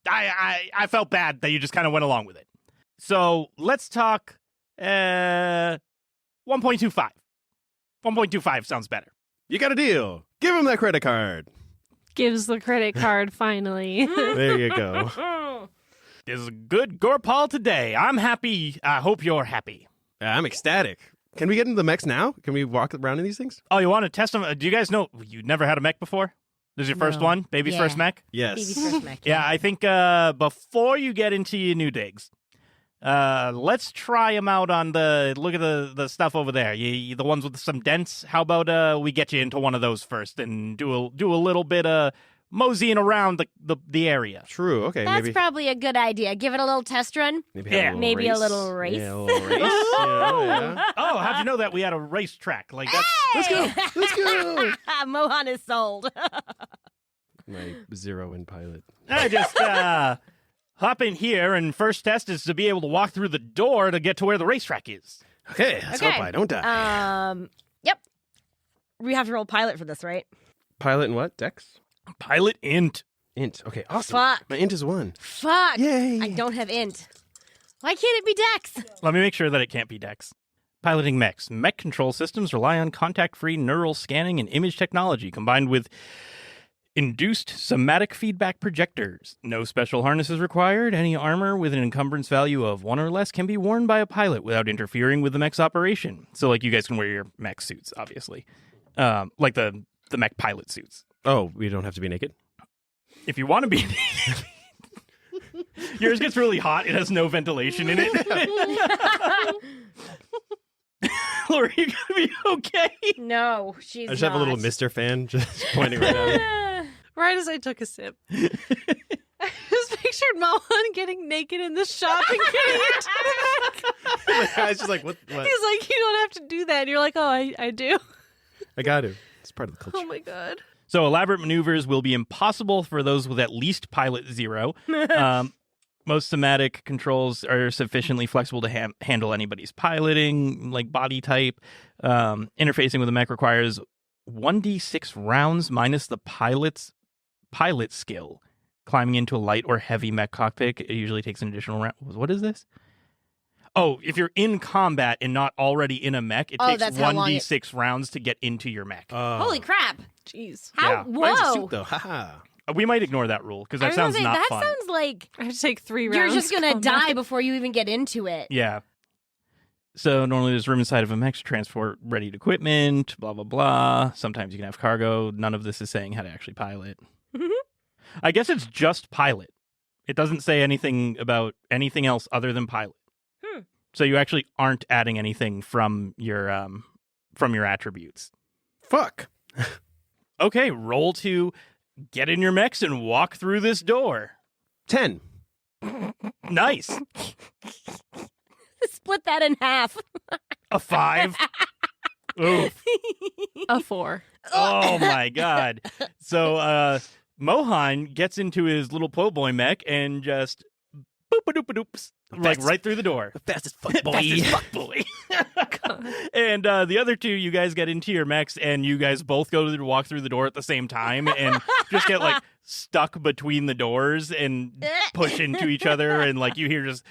I felt bad that you just kind of went along with it. So let's talk 1.25. 1.25 sounds better. You got a deal. Give him that credit card. Gives the credit card finally. There you go. Is a good Gorpal today. I'm happy. I hope you're happy. I'm ecstatic. Can we get into the mechs now? Can we walk around in these things? Oh, you want to test them? Do you guys know you never had a mech before? This is your first No. one? Baby's Yeah. first mech? Yes. Baby's first mech. Yeah, I think before you get into your new digs, let's try them out on look at the stuff over there. The ones with some dents. How about we get you into one of those first and do a little bit of moseying around the area. True. Okay. That's maybe. probably a good idea. Give it a little test run. Maybe, Yeah. Maybe a little race. Yeah, a little race. yeah. Oh, how'd you know that we had a racetrack? Like that's Let's go. Let's go. Mohan is sold. My 0 in pilot. I just hop in here, and first test is to be able to walk through the door to get to where the racetrack is. Okay. Let's hope I don't die. Yep. We have to roll pilot for this, right? Pilot and what? Dex? Pilot int. Int. Okay. Awesome. Fuck. My int is 1. Fuck. Yay. I don't have int. Why can't it be Dex? Let me make sure that it can't be Dex. Piloting mechs. Mech control systems rely on contact-free neural scanning and image technology combined with induced somatic feedback projectors. No special harnesses required. Any armor with an encumbrance value of 1 or less can be worn by a pilot without interfering with the mech's operation. So, like, you guys can wear your mech suits, obviously. Like the mech pilot suits. Oh, we don't have to be naked? If you want to be... Yours gets really hot. It has no ventilation in it. Laura, you gonna be okay? No, she's I just have a little Mr. Fan just pointing right at me. Right as I took a sip. I just pictured Mohan getting naked in the shop and getting into the back. I was just like, what? He's like, you don't have to do that. And you're like, oh, I do. I got to. It's part of the culture. Oh my God. So elaborate maneuvers will be impossible for those with at least pilot 0. Most somatic controls are sufficiently flexible to handle anybody's piloting, like body type. Interfacing with the mech requires 1d6 rounds minus the pilot's pilot skill. Climbing into a light or heavy mech cockpit, it usually takes an additional round. What is this? Oh, if you're in combat and not already in a mech, it takes that's how long 1d6 rounds to get into your mech. Holy crap. Jeez. How? Yeah. Mine's a Whoa. suit, though. Haha. We might ignore that rule because I that was gonna sounds say, not that fun. sounds like I have to take 3 rounds. you're just going to combat. die before you even get into it. Yeah. So normally there's room inside of a mech to transport readied equipment, blah, blah, blah. Sometimes you can have cargo. None of this is saying how to actually pilot. I guess it's just pilot. It doesn't say anything about anything else other than pilot. So you actually aren't adding anything from your attributes. Fuck. Okay, roll to get in your mechs and walk through this door. 10. Nice. Split that in half. A 5. Oof. A 4. Oh my God. So Mohan gets into his little po' boy mech and just boop-a-doop-a-doops, like right through the door. Fastest fuck boy. Fastest fuck boy. And the other two, you guys get into your mechs and you guys both go to walk through the door at the same time and just get like stuck between the doors and push into each other, and like you hear just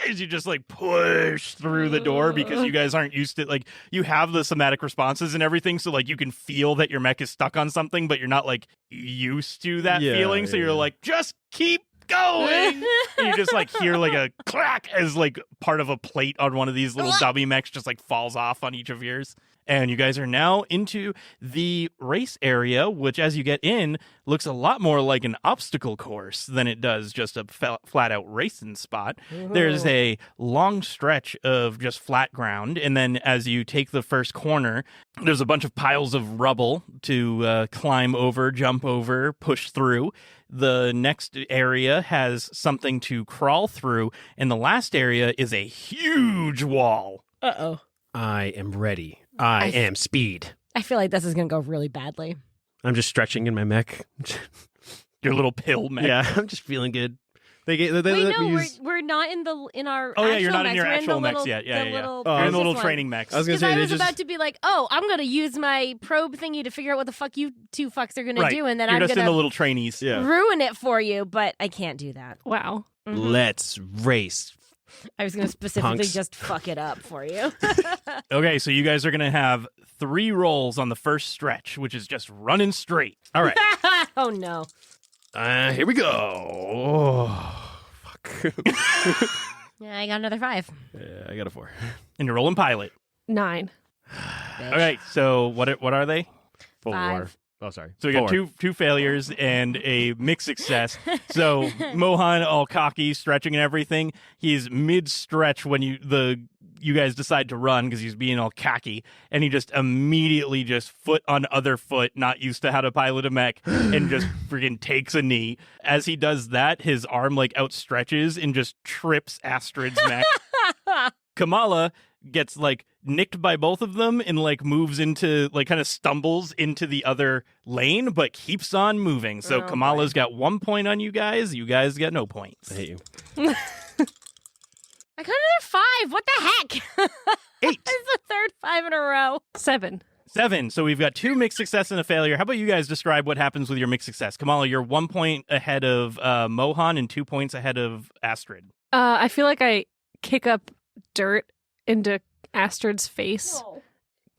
as you just like push through the door because you guys aren't used to, like, you have the somatic responses and everything, so like you can feel that your mech is stuck on something, but you're not like used to that feeling, so you're like, just keep going. And you just like hear like a clack as like part of a plate on one of these little dummy mechs just like falls off on each of yours. And you guys are now into the race area, which as you get in looks a lot more like an obstacle course than it does just a flat out racing spot. There's a long stretch of just flat ground, and then as you take the first corner, there's a bunch of piles of rubble to climb over, jump over, push through. The next area has something to crawl through, and the last area is a huge wall. Uh-oh. I am ready. I am speed. I feel like this is going to go really badly. I'm just stretching in my mech. Your little pill mech. Yeah, I'm just feeling good. They Wait, let me no, use... we're not in our Oh, yeah, actual you're not in mechs. your We're actual the mechs little, yet. Yeah, the yeah. little Oh, You're in the little one. training mechs. I was gonna Because say, I they was just... about to be like, oh, I'm going to use my probe thingy to figure out what the fuck you two fucks are going to Right. do, and then You're I'm just going in the to little trainees. Yeah. ruin it for you, but I can't do that. Wow. Let's race. I was going to specifically Punks. just fuck it up for you. Okay, so you guys are going to have 3 rolls on the first stretch, which is just running straight. All right. Oh, no. Here we go. Oh, fuck. Yeah, I got another 5. Yeah, I got a 4. And you're rolling pilot. 9. Okay, so what are they? 4. 5. Oh, sorry. So we got 2 failures and a mixed success. So Mohan, all cocky, stretching and everything, he's mid-stretch when you guys decide to run because he's being all cocky, and he just immediately just foot on other foot, not used to how to pilot a mech, and just freaking takes a knee. As he does that, his arm like outstretches and just trips Astrid's mech. Kamala gets like nicked by both of them and like moves into like kind of stumbles into the other lane but keeps on moving. So Kamala's got 1 point on you guys got no points. I hate you. I got another 5. What the heck? 8. It's the third 5 in a row. 7. 7. So we've got 2 mixed success and a failure. How about you guys describe what happens with your mixed success? Kamala, you're 1 point ahead of Mohan and 2 points ahead of Astrid. I feel like I kick up dirt into Astrid's face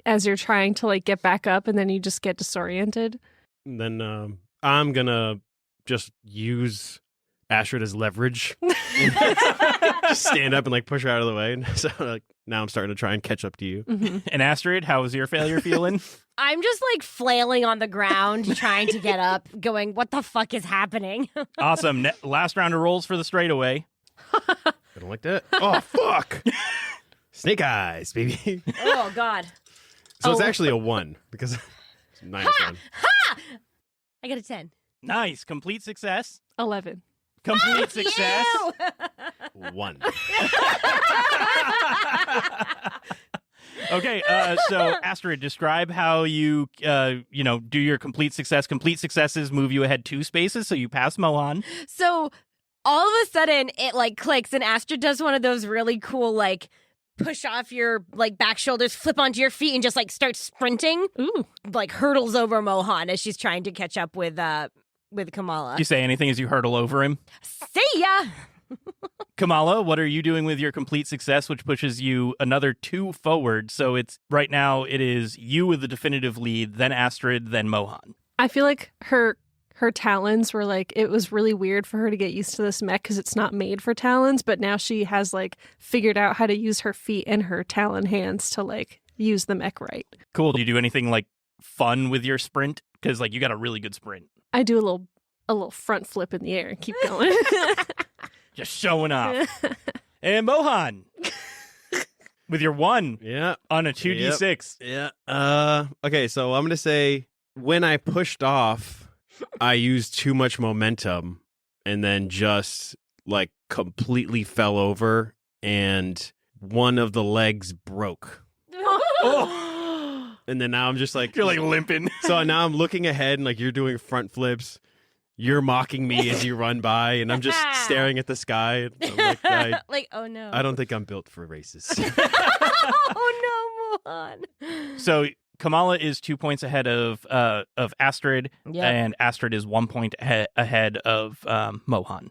as you're trying to like get back up, and then you just get disoriented. And then I'm gonna just use Astrid as leverage. Just stand up and like push her out of the way. And so like now I'm starting to try and catch up to you. Mm-hmm. And Astrid, how is your failure feeling? I'm just like flailing on the ground, trying to get up, going, what the fuck is happening? Awesome. Last round of rolls for the straightaway. I don't like that. Oh fuck! Snake eyes, baby. Oh, God. So it's actually a 1 because it's -1. I got a 10. Nice. Complete success. 11. Complete success. You! 1. Okay, so Astrid, describe how you do your complete success. Complete successes move you ahead 2 spaces, so you pass Mohan. So all of a sudden it like clicks and Astrid does one of those really cool like push off your like back shoulders, flip onto your feet and just like start sprinting. Ooh. Like hurdles over Mohan as she's trying to catch up with Kamala. Do you say anything as you hurdle over him? See ya! Kamala, what are you doing with your complete success, which pushes you another 2 forward? So it's right now it is you with the definitive lead, then Astrid, then Mohan. I feel like her talons were like, it was really weird for her to get used to this mech because it's not made for talons, but now she has like figured out how to use her feet and her talon hands to like use the mech right. Cool. Do you do anything like fun with your sprint? Because like you got a really good sprint. I do a little front flip in the air and keep going. Just showing off. And Mohan, with your 1 Yeah. on a 2d6. Yeah. Okay, so I'm going to say when I pushed off, I used too much momentum and then just like completely fell over and one of the legs broke. Oh. And then now I'm just like You're like limping. So now I'm looking ahead and like you're doing front flips. You're mocking me as you run by and I'm just staring at the sky. I'm like, like, oh no. I don't think I'm built for races. Oh no, Mohan. So Kamala is 2 points ahead of Astrid, Yep. and Astrid is 1 point ahead of Mohan.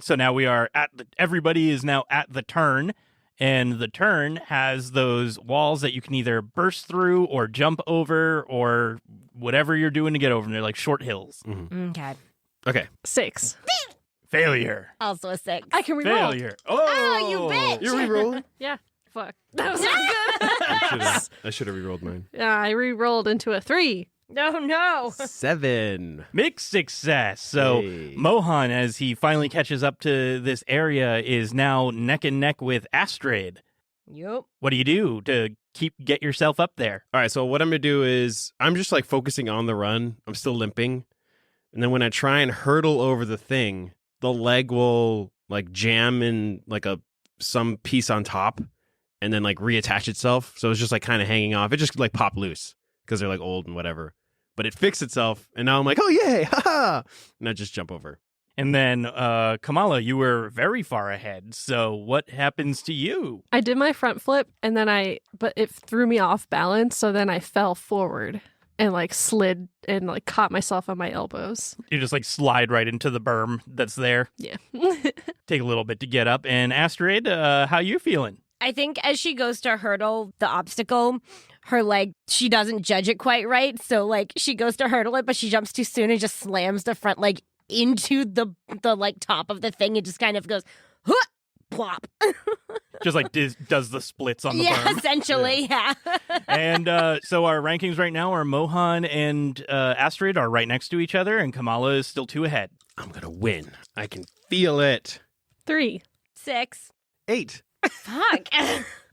So now we are everybody is now at the turn, and the turn has those walls that you can either burst through or jump over or whatever you're doing to get over them. They're like short hills. Mhm. Okay. Okay. 6. Failure. Also a 6. I can reroll. Failure. Oh, you bitch. You're re-rolling? Yeah. Fuck. That was not good. I should have re-rolled mine. Yeah, I re-rolled into a 3. No. 7. Mixed success. So Hey. Mohan, as he finally catches up to this area, is now neck and neck with Astrid. Yep. What do you do to get yourself up there? All right, so what I'm going to do is I'm just like focusing on the run. I'm still limping. And then when I try and hurdle over the thing, the leg will like jam in like some piece on top and then like reattach itself. So it's just like kind of hanging off. It just like pop loose because they're like old and whatever. But it fixed itself. And now I'm like, oh, yay. Ha ha. And I just jump over. And then, Kamala, you were very far ahead. So what happens to you? I did my front flip and then but it threw me off balance, so then I fell forward. and like slid and like caught myself on my elbows. You just like slide right into the berm that's there. Yeah. Take a little bit to get up. And Astrid, how you feeling? I think as she goes to hurdle the obstacle, her leg, she doesn't judge it quite right. So like she goes to hurdle it, but she jumps too soon and just slams the front leg into the like top of the thing and just kind of goes, huh, plop. Just like does the splits on the Yeah, berm. essentially, yeah. And so our rankings right now are Mohan and Astrid are right next to each other, and Kamala is still 2 ahead. I'm going to win. I can feel it. 3. 6. 8. Fuck.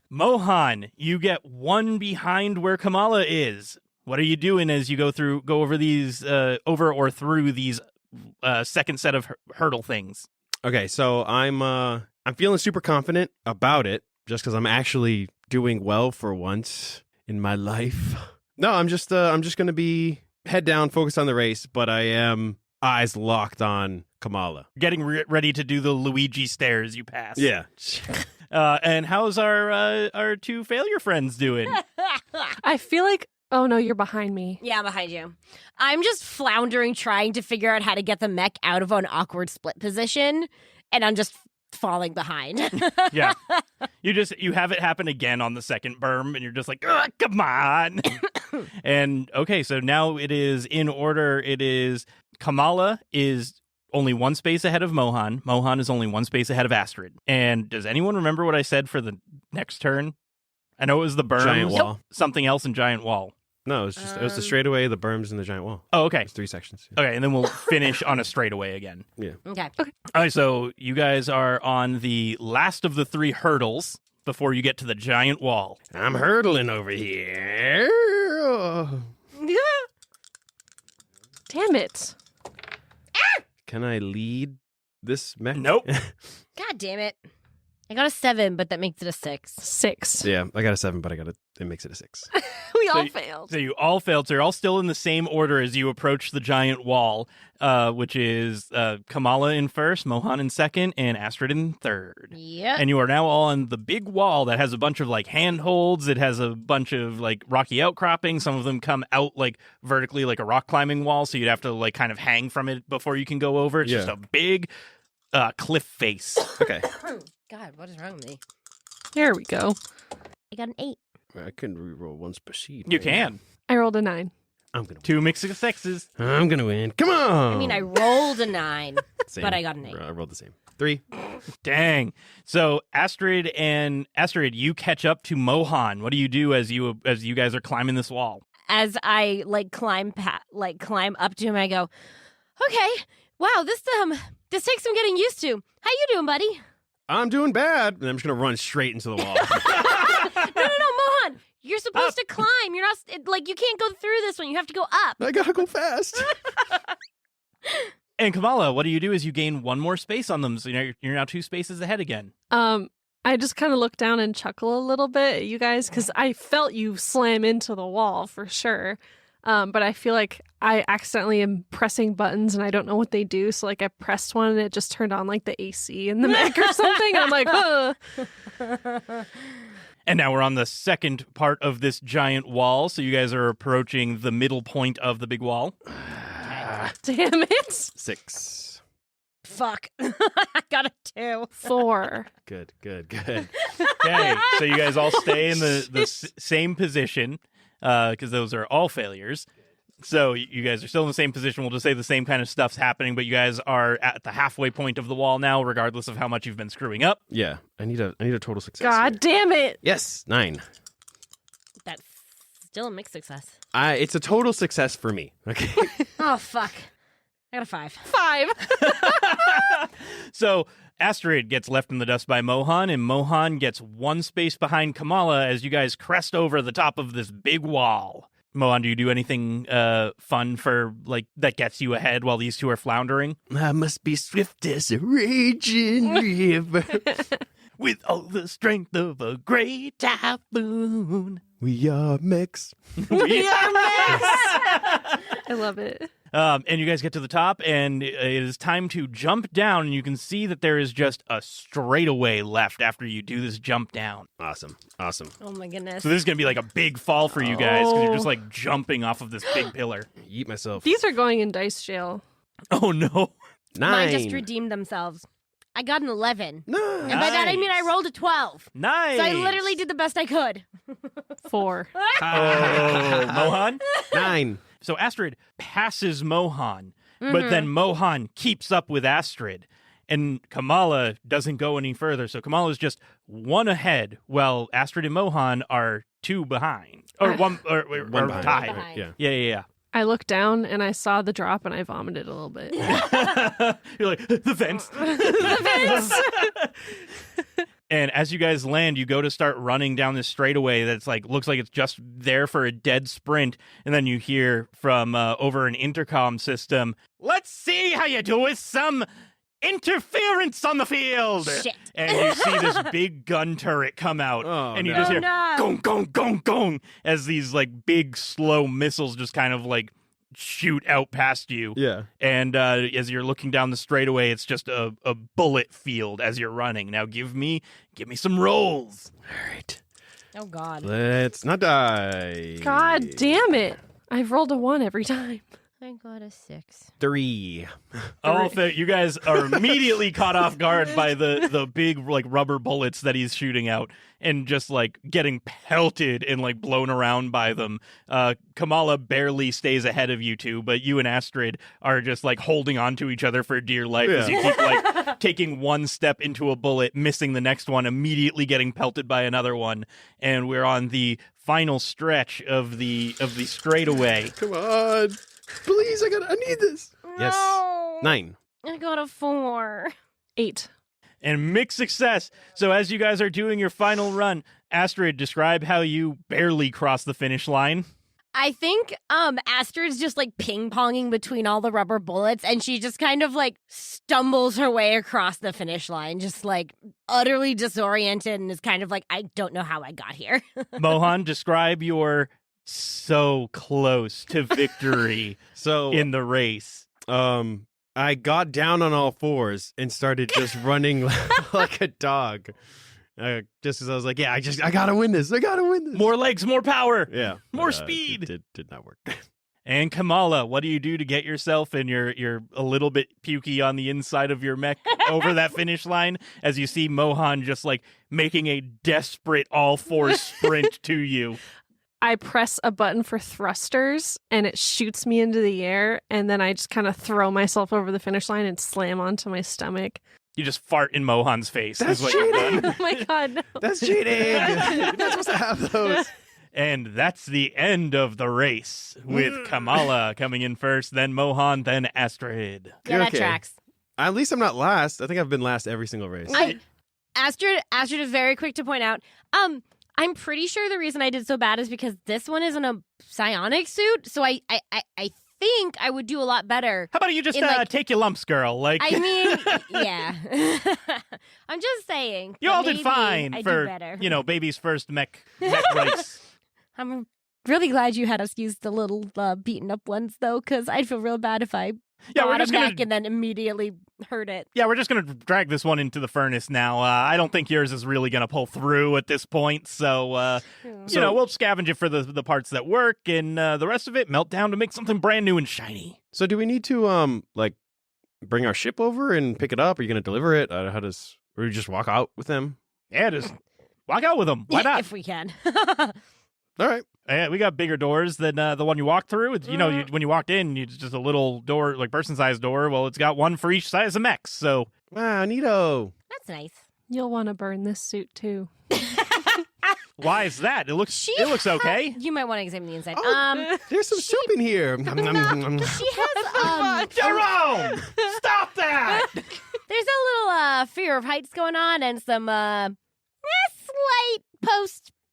Mohan, you get 1 behind where Kamala is. What are you doing as you go over these through these second set of hurdle things? Okay, so I'm feeling super confident about it just because I'm actually doing well for once in my life. No, I'm just going to be head down, focused on the race, but I am eyes locked on Kamala. Getting ready to do the Luigi stairs you pass. Yeah. And how's our 2 failure friends doing? I feel like, oh no, you're behind me. Yeah, I'm behind you. I'm just floundering, trying to figure out how to get the mech out of an awkward split position, and I'm just falling behind. Yeah. You have it happen again on the second berm, and you're just like, ugh, come on. And okay, so now it is in order. It is Kamala is only 1 space ahead of Mohan. Mohan is only 1 space ahead of Astrid. And does anyone remember what I said for the next turn? I know it was the berm. Giant wall. Something else in giant wall. No, it was the straightaway, the berms, and the giant wall. Oh, okay. It's 3 sections. Okay, and then we'll finish on a straightaway again. Yeah. Okay. All right, so you guys are on the last of the 3 hurdles before you get to the giant wall. I'm hurdling over here. Damn it. Can I lead this mech? Nope. God damn it. I got a 7, but that makes it a 6. 6. Yeah, I got a 7, but it makes it a 6. We So all you- failed. So you all failed. So you're all still in the same order as you approach the giant wall, which is Kamala in first, Mohan in second, and Astrid in third. Yep. And you are now all on the big wall that has a bunch of like handholds. It has a bunch of like rocky outcroppings. Some of them come out like vertically like a rock climbing wall. So you'd have to like kind of hang from it before you can go over. It's just Yeah. a big cliff face. Okay. God, what is wrong with me? There we go. I got an 8. I can reroll once per seed. You can. I rolled a 9. I'm gonna 2 mixed successes. I'm gonna win. Come on. I mean, I rolled a 9, Same. but I got an 8. I rolled the same. 3. Dang. So Astrid, you catch up to Mohan. What do you do as you guys are climbing this wall? As I climb up to him, I go, "Okay, wow, this takes some getting used to. How you doing, buddy?" I'm doing bad. And I'm just gonna run straight into the wall. No, Mohan. You're supposed to climb. You're not you can't go through this one. You have to go up. I gotta go fast. And Kamala, what do you do as you gain 1 more space on them? So you're now 2 spaces ahead again. I just kind of look down and chuckle a little bit at you guys because I felt you slam into the wall for sure. But I feel like I accidentally am pressing buttons and I don't know what they do. So like I pressed one and it just turned on like the AC in the mech or something. And I'm like, huh. And now we're on the second part of this giant wall. So you guys are approaching the middle point of the big wall. Damn it. 6. Fuck. I got a 2. 4. Good. Okay, so you guys all stay in the same position because those are all failures. So you guys are still in the same position. We'll just say the same kind of stuff's happening, but you guys are at the halfway point of the wall now, regardless of how much you've been screwing up. Yeah. I need a total success. God here. damn it. Yes. 9. That's still a mixed success. It's a total success for me. Okay. Oh, fuck. I got a 5. 5. So Astrid gets left in the dust by Mohan, and Mohan gets 1 space behind Kamala as you guys crest over the top of this big wall. Mohan, do you do anything fun for that gets you ahead while these 2 are floundering? I must be swift as a raging river. With all the strength of a great typhoon. We are mechs. We are I love it. And you guys get to the top, and it is time to jump down, and you can see that there is just a straightaway left after you do this jump down. Awesome. Oh my goodness. So this is going to be like a big fall for you guys, because you're just like jumping off of this big pillar. Eat myself. These are going in dice jail. Oh, no. 9. Mine just redeemed themselves. I got an 11. Nice. And by that I mean I rolled a 12. Nice. So I literally did the best I could. 4. Oh, Mohan? 9. So Astrid passes Mohan, but then Mohan keeps up with Astrid. And Kamala doesn't go any further. So Kamala's just 1 ahead, while Astrid and Mohan are 2 behind. Or one behind. tied. Behind. Yeah. Yeah. I looked down and I saw the drop and I vomited a little bit. You're like, the vents. And as you guys land, you go to start running down this straightaway that's like, looks like it's just there for a dead sprint. And then you hear from over an intercom system, let's see how you do with some interference on the field. Shit. And you see this big gun turret come out. Oh, and you no. just hear, no. gong, gong, gong, gong, as these like big, slow missiles just kind of like shoot out past you. Yeah. And as you're looking down the straightaway, it's just a bullet field as you're running. Now give me some rolls. All right. Oh, God. Let's not die. God damn it. I've rolled a 1 every time. I got a 6. 3. Oh, you guys are immediately caught off guard by the big like rubber bullets that he's shooting out, and just like getting pelted and like blown around by them. Kamala barely stays ahead of you two, but you and Astrid are just like holding on to each other for dear life as you keep like taking 1 step into a bullet, missing the next one, immediately getting pelted by another one, and we're on the final stretch of the straightaway. Come on. Please, I need this. Yes. No. 9. I got a 4. 8. And mixed success. So as you guys are doing your final run, Astrid, describe how you barely cross the finish line. I think Astrid's just like ping-ponging between all the rubber bullets, and she just kind of like stumbles her way across the finish line, just like utterly disoriented, and is kind of like, I don't know how I got here. Mohan, describe your so close to victory So in the race. I got down on all 4s and started just running like a dog. Just as I was like, yeah, I gotta win this. I gotta win this. More legs, more power. Yeah. More But, speed. It did not work. And Kamala, what do you do to get yourself and you're a little bit pukey on the inside of your mech over that finish line as you see Mohan just like making a desperate all 4 sprint to you? I press a button for thrusters and it shoots me into the air, and then I just kind of throw myself over the finish line and slam onto my stomach. You just fart in Mohan's face. That's is what you've done. Oh my god, no. That's cheating. You're not supposed to have those. And that's the end of the race, with Kamala coming in first, then Mohan, then Astrid. Yeah, that Okay. tracks. At least I'm not last. I think I've been last every single race. Astrid is very quick to point out. I'm pretty sure the reason I did so bad is because this one isn't a psionic suit, so I think I would do a lot better. How about you just In, like- take your lumps, girl? Like, I mean, yeah. I'm just saying. you that all did maybe fine I for, do better. baby's first mech race. I'm really glad you had us use the little beaten up ones, though, because I'd feel real bad if I Yeah, we're bought just a gonna mech and then immediately hurt it. Yeah, we're just going to drag this one into the furnace now. I don't think yours is really going to pull through at this point. So, we'll scavenge it for the parts that work, and the rest of it melt down to make something brand new and shiny. So do we need to bring our ship over and pick it up? Are you going to deliver it? Or we just walk out with them? Yeah, just walk out with them. Why not? If we can. All right. Yeah, we got bigger doors than the one you walked through. It's, when you walked in, it's just a little door, like person-sized door. Well, it's got one for each size of mechs, so... Wow, neato. That's nice. You'll want to burn this suit too. Why is that? It looks okay. You might want to examine the inside. Oh, there's some soup in here. She has Jerome! Stop that! there's a little fear of heights going on and some slight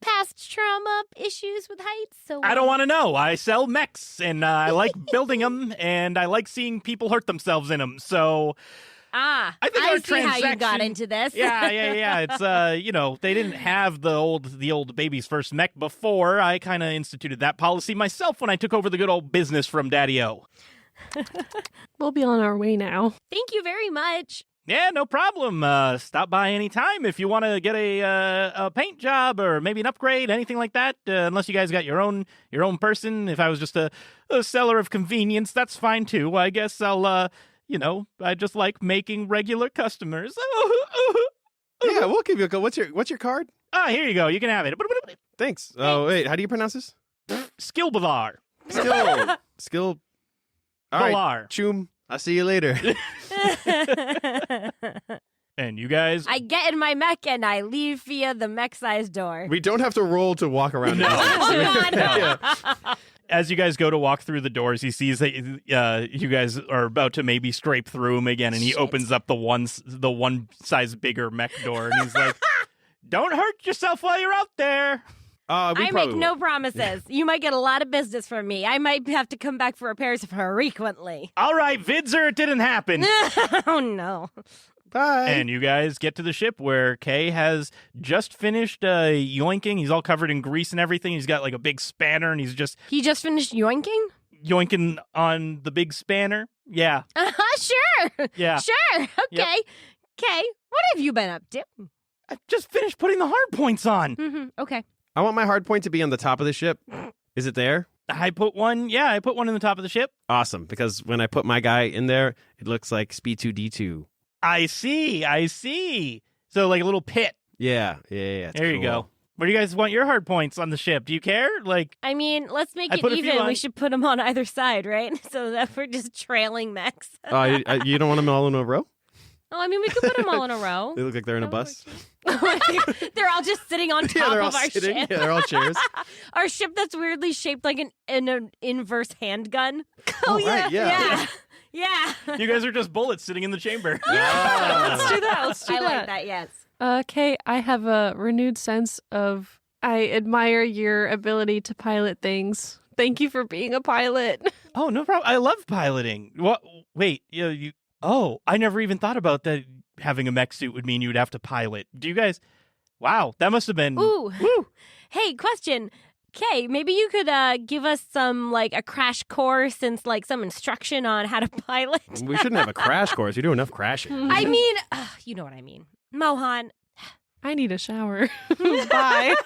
past trauma issues with heights. So I don't want to know. I sell mechs, and I like building them, and I like seeing people hurt themselves in them. So I think our see how you got transaction- into this. yeah. It's they didn't have the old baby's first mech before. I kind of instituted that policy myself when I took over the good old business from Daddy-O. We'll be on our way now. Thank you very much. Yeah, no problem. Stop by any time if you want to get a paint job or maybe an upgrade, anything like that. Unless you guys got your own person. If I was just a seller of convenience, that's fine too. I guess I'll, I just like making regular customers. Yeah, we'll give you a call. What's your card? Ah, here you go. You can have it. Thanks. Oh, wait, how do you pronounce this? Skill Bavar. Skill. All right, Bavar. Choom. I'll see you later. And you guys... I get in my mech and I leave via the mech-sized door. We don't have to roll to walk around. No. Oh, God, no. As you guys go to walk through the doors, he sees that you guys are about to maybe scrape through him again, and he opens up the one size bigger mech door, and he's like, "Don't hurt yourself while you're out there." I make no promises. You might get a lot of business from me. I might have to come back for repairs frequently. All right, Vidzer, it didn't happen. Oh, no. Bye. And you guys get to the ship where Kay has just finished yoinking. He's all covered in grease and everything. He's got like a big spanner, and He just finished yoinking? yoinking on the big spanner. Yeah. Sure. Yeah. Sure. Okay. Yep. Okay. What have you been up to? I just finished putting the hard points on. Mm-hmm. Okay. I want my hard point to be on the top of the ship. Is it there? I put one in the top of the ship. Awesome, because when I put my guy in there, it looks like Speed 2D2. I see. So like a little pit. Yeah. It's There you cool. go. Where do you guys want your hard points on the ship? Do you care? Like, I mean, let's make I it put a few even. on. We should put them on either side, right? So that we're just trailing mechs. You don't want them all in a row? Oh, I mean, we could put them all in a row. They look like they're in a bus. They're all just sitting on top they're all of our sitting. ship. Yeah, they're all chairs. Our ship that's weirdly shaped like an inverse handgun. Oh, right, yeah. Yeah. you guys are just bullets sitting in the chamber. Let's do that. Let's do I that. like that, yes. Kay, I have a renewed sense of I admire your ability to pilot things. Thank you for being a pilot. Oh, no problem. I love piloting. What? Wait, you. Oh, I never even thought about that. Having a mech suit would mean you would have to pilot. Do you guys? Wow, that must have been. Ooh. Woo. Hey, question. Kay, maybe you could give us some, like, a crash course and, like, some instruction on how to pilot. We shouldn't have a crash course. You do enough crashing. I mean, you know what I mean. Mohan. I need a shower. Bye.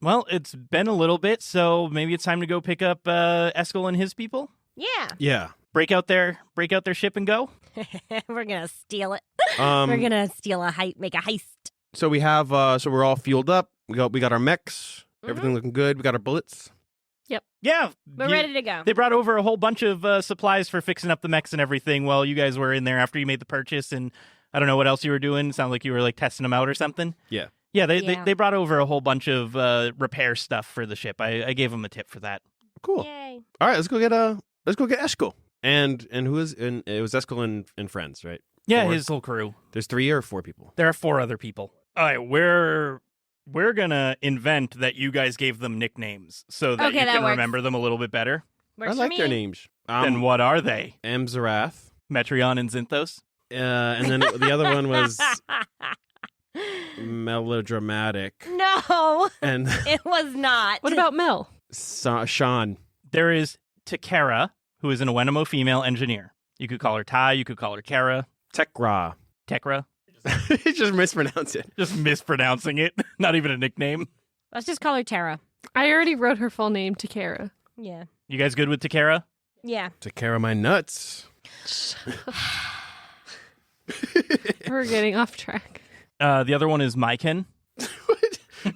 Well, it's been a little bit, so maybe it's time to go pick up Eskel and his people. Yeah. Yeah. Break out their ship and go. We're going to steal it. We're going to steal make a heist. So we have. So we're all fueled up. We got our mechs. Everything looking good. We got our bullets. Yeah. We're ready to go. They brought over a whole bunch of supplies for fixing up the mechs and everything while you guys were in there after you made the purchase, and I don't know what else you were doing. It sounded like you were like testing them out or something. Yeah. Yeah, Yeah. they brought over a whole bunch of repair stuff for the ship. I gave them a tip for that. Cool. Yay. All right. Let's go get Eskel. And who is? And it was Eskel and friends, right? Yeah, 4? his whole crew. There's 3 or 4 people. There are 4 other people. All right, we're gonna invent that you guys gave them nicknames so that Okay, you that can works. remember them a little bit better. Works I for like me. their names. Then what are they? Amzarath. Metreon and Zinthos? And then the other one was melodramatic. No, And it was not. What about Mel? Sean. There is Takara, who is an Awenemo female engineer. You could call her Ty, you could call her Kara. Tekra. Tekra. Just mispronounce it. Just mispronouncing it. Not even a nickname. Let's just call her Tara. I already wrote her full name, Takara. Yeah. You guys good with Takara? Yeah. Take care of my nuts. We're getting off track. The other one is Myken.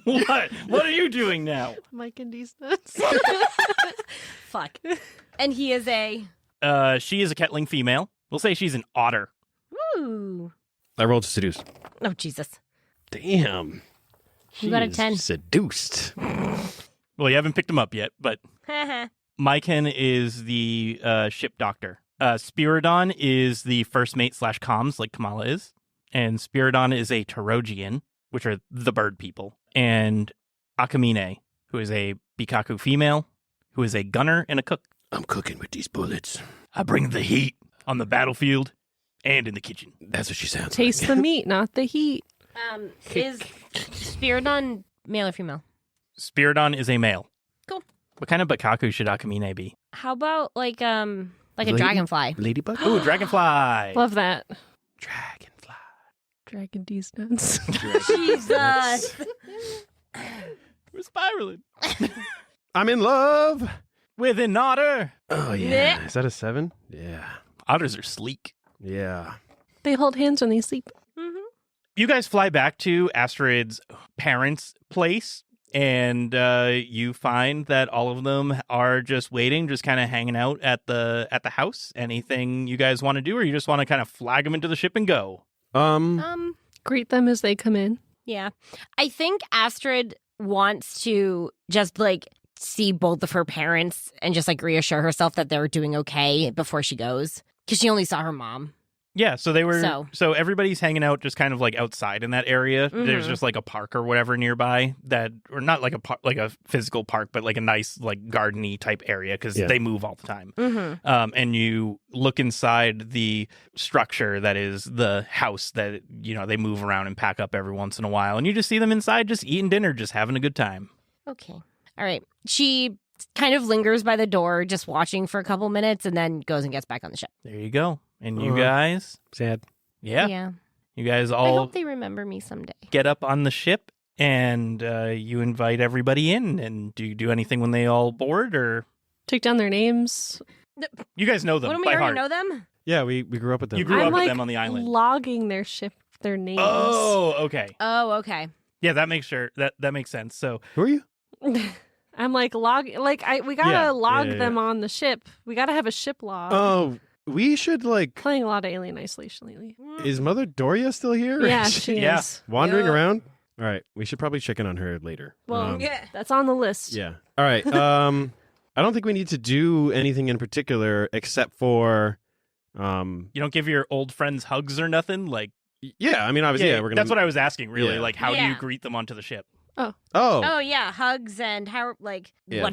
What are you doing now? Mike and D's nuts. Fuck. And he is a... She is a Ketling female. We'll say she's an otter. Ooh. I rolled to seduce. Oh, Jesus. Damn. You got a She's 10. Seduced. Well, you haven't picked them up yet, but Myken is the ship doctor. Spiridon is the first mate / comms, like Kamala is. And Spiridon is a Tarogian, which are the bird people. And Akamine, who is a Bikaku female, who is a gunner and a cook. I'm cooking with these bullets. I bring the heat on the battlefield and in the kitchen. That's what she sounds Taste like. the meat, not the heat. Is Spiridon male or female? Spiridon is a male. Cool. What kind of Bikaku should Akamine be? How about like a Lady- dragonfly? Ladybug? Ooh, dragonfly. Love that. Dragonfly. Dragon D's nuts. Jesus. We're spiraling. I'm in love. With an otter. Oh, yeah. Is that a 7? Yeah. Otters are sleek. Yeah. They hold hands when they sleep. Mm-hmm. You guys fly back to Astrid's parents' place, and you find that all of them are just waiting, just kind of hanging out at the house. Anything you guys want to do, or you just want to kind of flag them into the ship and go? Greet them as they come in. Yeah. I think Astrid wants to just like see both of her parents and just like reassure herself that they're doing okay before she goes, because she only saw her mom. Yeah, so they were. So everybody's hanging out, just kind of like outside in that area. Mhm. There's just like a park or whatever nearby or not like a physical park, but like a nice like gardeny type area because they move all the time. Mm-hmm. And you look inside the structure that is the house that they move around and pack up every once in a while, and you just see them inside, just eating dinner, just having a good time. Okay. All right. She kind of lingers by the door, just watching for a couple minutes, and then goes and gets back on the ship. There you go. And you guys, Sad. yeah, you guys I all hope they remember me someday. get up on the ship, and you invite everybody in. And do you do anything when they all board, or Take down their names. you guys know them Wouldn't by we already heart? know them? Yeah, we grew up with them. You grew I'm up with like them on the island. logging their names. Oh, okay. Oh, okay. Yeah, that makes that makes sense. So Who are you? I'm like we gotta Yeah, log yeah. them on the ship. We gotta have a ship log. Oh, we should Playing a lot of Alien Isolation lately. Is Mother Doria still here? Yeah, she Yeah. is. Wandering Yeah. around? All right, we should probably check in on her later. Well, Yeah. that's on the list. Yeah. All right. I don't think we need to do anything in particular except for you don't give your old friends hugs or nothing. Like, yeah, I mean obviously we're going to That's what I was asking. Really, Yeah. like, how do you Yeah. greet them onto the ship? Oh yeah, hugs and how Yeah.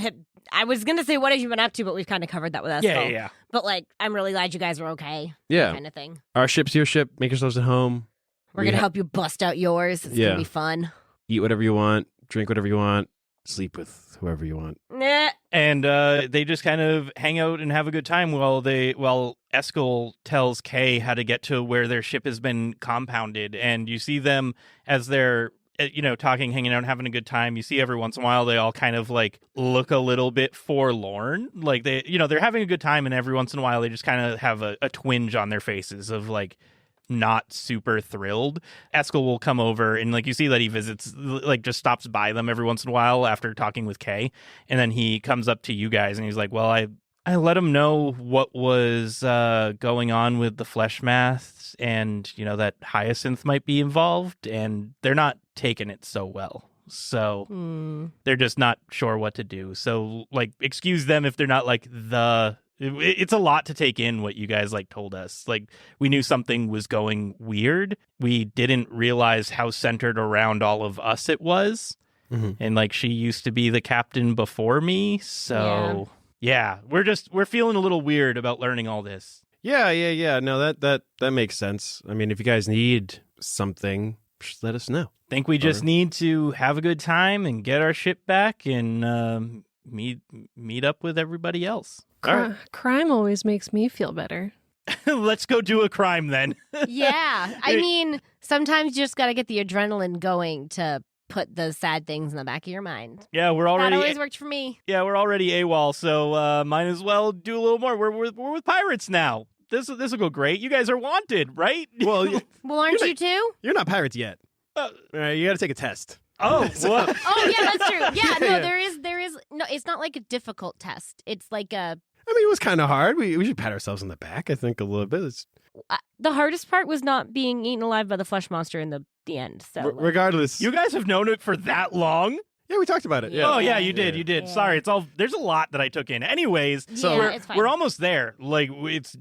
I was gonna say what have you been up to, but we've kind of covered that with us. Yeah. But like, I'm really glad you guys are okay. Yeah. Kind of thing. Our ship's your ship. Make yourselves at home. We're We gonna ha- help you bust out yours. It's Yeah. gonna be fun. Eat whatever you want, drink whatever you want, sleep with whoever you want. Nah. And they just kind of hang out and have a good time while Eskel tells Kay how to get to where their ship has been compounded. And you see them as they're talking, hanging out, having a good time. You see every once in a while they all kind of like look a little bit forlorn, like they're having a good time, and every once in a while they just kind of have a twinge on their faces of like not super thrilled. Eskel will come over and like you see that he visits, like just stops by them every once in a while after talking with Kay, and then he comes up to you guys and he's like, well, I let him know what was going on with the flesh masks, and that Hyacinth might be involved, and they're not taking it so well. So they're just not sure what to do. So like, excuse them if they're not like it's a lot to take in what you guys like told us. Like, we knew something was going weird. We didn't realize how centered around all of us it was. Mhm. And like, she used to be the captain before me. So yeah, we're feeling a little weird about learning all this. Yeah. No, that makes sense. I mean, if you guys need something, just let us know. Think we just need to have a good time and get our ship back and meet up with everybody else. All right. Crime always makes me feel better. Let's go do a crime then. Yeah. I mean, sometimes you just gotta get the adrenaline going to put the sad things in the back of your mind. Yeah, we're That already always worked for me. we're already AWOL, so might as well do a little more. We're with pirates now. This will go great. You guys are wanted, right? Well, Well, aren't you too? you're not pirates yet. All right, you got to take a test. Oh, well, Oh yeah, that's true. Yeah, no, Yeah. there is no. It's not like a difficult test. It's like I mean, it was kind of hard. We should pat ourselves on the back, I think, a little bit. the hardest part was not being eaten alive by the flesh monster in the end. So like, Regardless. you guys have known it for that long? Yeah, we talked about it. Yeah. Oh yeah, you did. Yeah. You did. Yeah. Sorry, there's a lot that I took in. Anyways, So we're, it's fine. we're almost there. Like, it's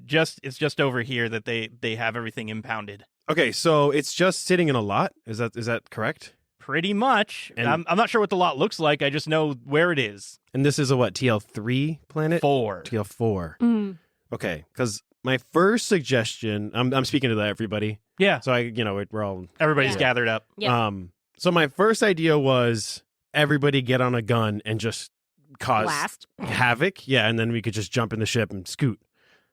just over here that they have everything impounded. Okay, so it's just sitting in a lot. Is that correct? Pretty much. And- I'm not sure what the lot looks like. I just know where it is. And this is a what, TL3 planet? 4. TL4. Mm. Okay, because my first suggestion, I'm speaking to everybody, Yeah. so we're all. Everybody's Yeah. gathered up. Yeah. So my first idea was everybody get on a gun and just cause Blast. havoc. Yeah, and then we could just jump in the ship and scoot.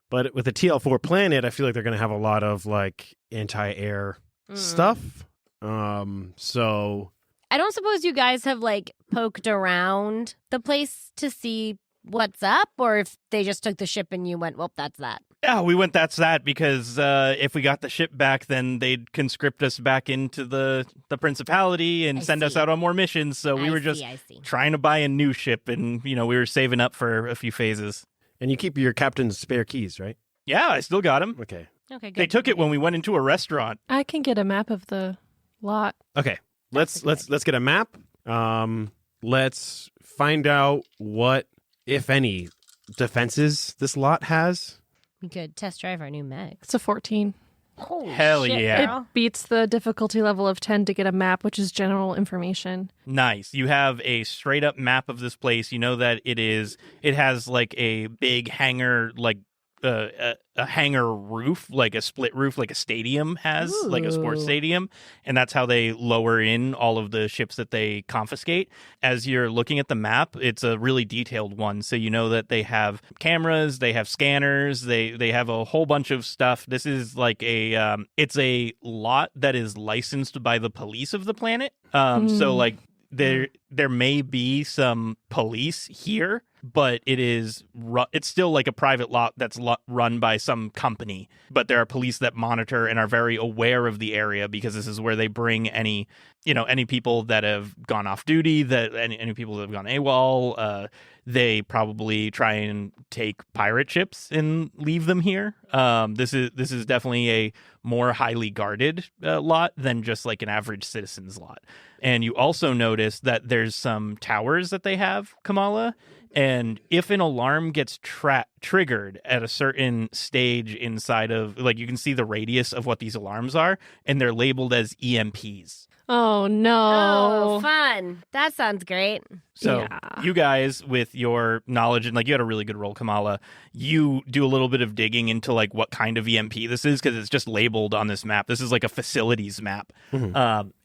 But with the TL4 planet, I feel like they're going to have a lot of like anti-air stuff. So I don't suppose you guys have like poked around the place to see what's up, or if they just took the ship and you went, well, that's that. Yeah, we went that's that because if we got the ship back, then they'd conscript us back into the principality and I send us see. out on more missions. So we were just I see. trying to buy a new ship, and we were saving up for a few phases. and you keep your captain's spare keys, right? Yeah, I still got them. Okay. Okay, good. They took it when we went into a restaurant. I can get a map of the lot. Okay. Let's get a map. Let's find out what, if any, defenses this lot has. We could test drive our new mech. It's a 14. Holy Hell shit, yeah. girl. It beats the difficulty level of 10 to get a map, which is general information. Nice. You have a straight up map of this place. You know that it has like a big hangar, like a hangar roof, like a split roof, like a stadium has, like a sports Ooh. stadium. And that's how they lower in all of the ships that they confiscate. As you're looking at the map, it's a really detailed one. So you know that they have cameras, they have scanners, they have a whole bunch of stuff. This is like it's a lot that is licensed by the police of the planet. So like there may be some police here, but it's still like a private lot that's run by some company. But there are police that monitor and are very aware of the area, because this is where they bring any people that have gone off duty, that any people that have gone AWOL. They probably try and take pirate ships and leave them here. This is definitely a more highly guarded lot than just like an average citizen's lot. And you also notice that there's some towers that they have, Kamala. And if an alarm gets triggered at a certain stage inside of, like, you can see the radius of what these alarms are, and they're labeled as EMPs. Oh, no. Oh, fun. That sounds great. So Yeah. you guys, with your knowledge, and like you had a really good roll, Kamala, you do a little bit of digging into like what kind of EMP this is, because it's just labeled on this map. This is like a facilities map.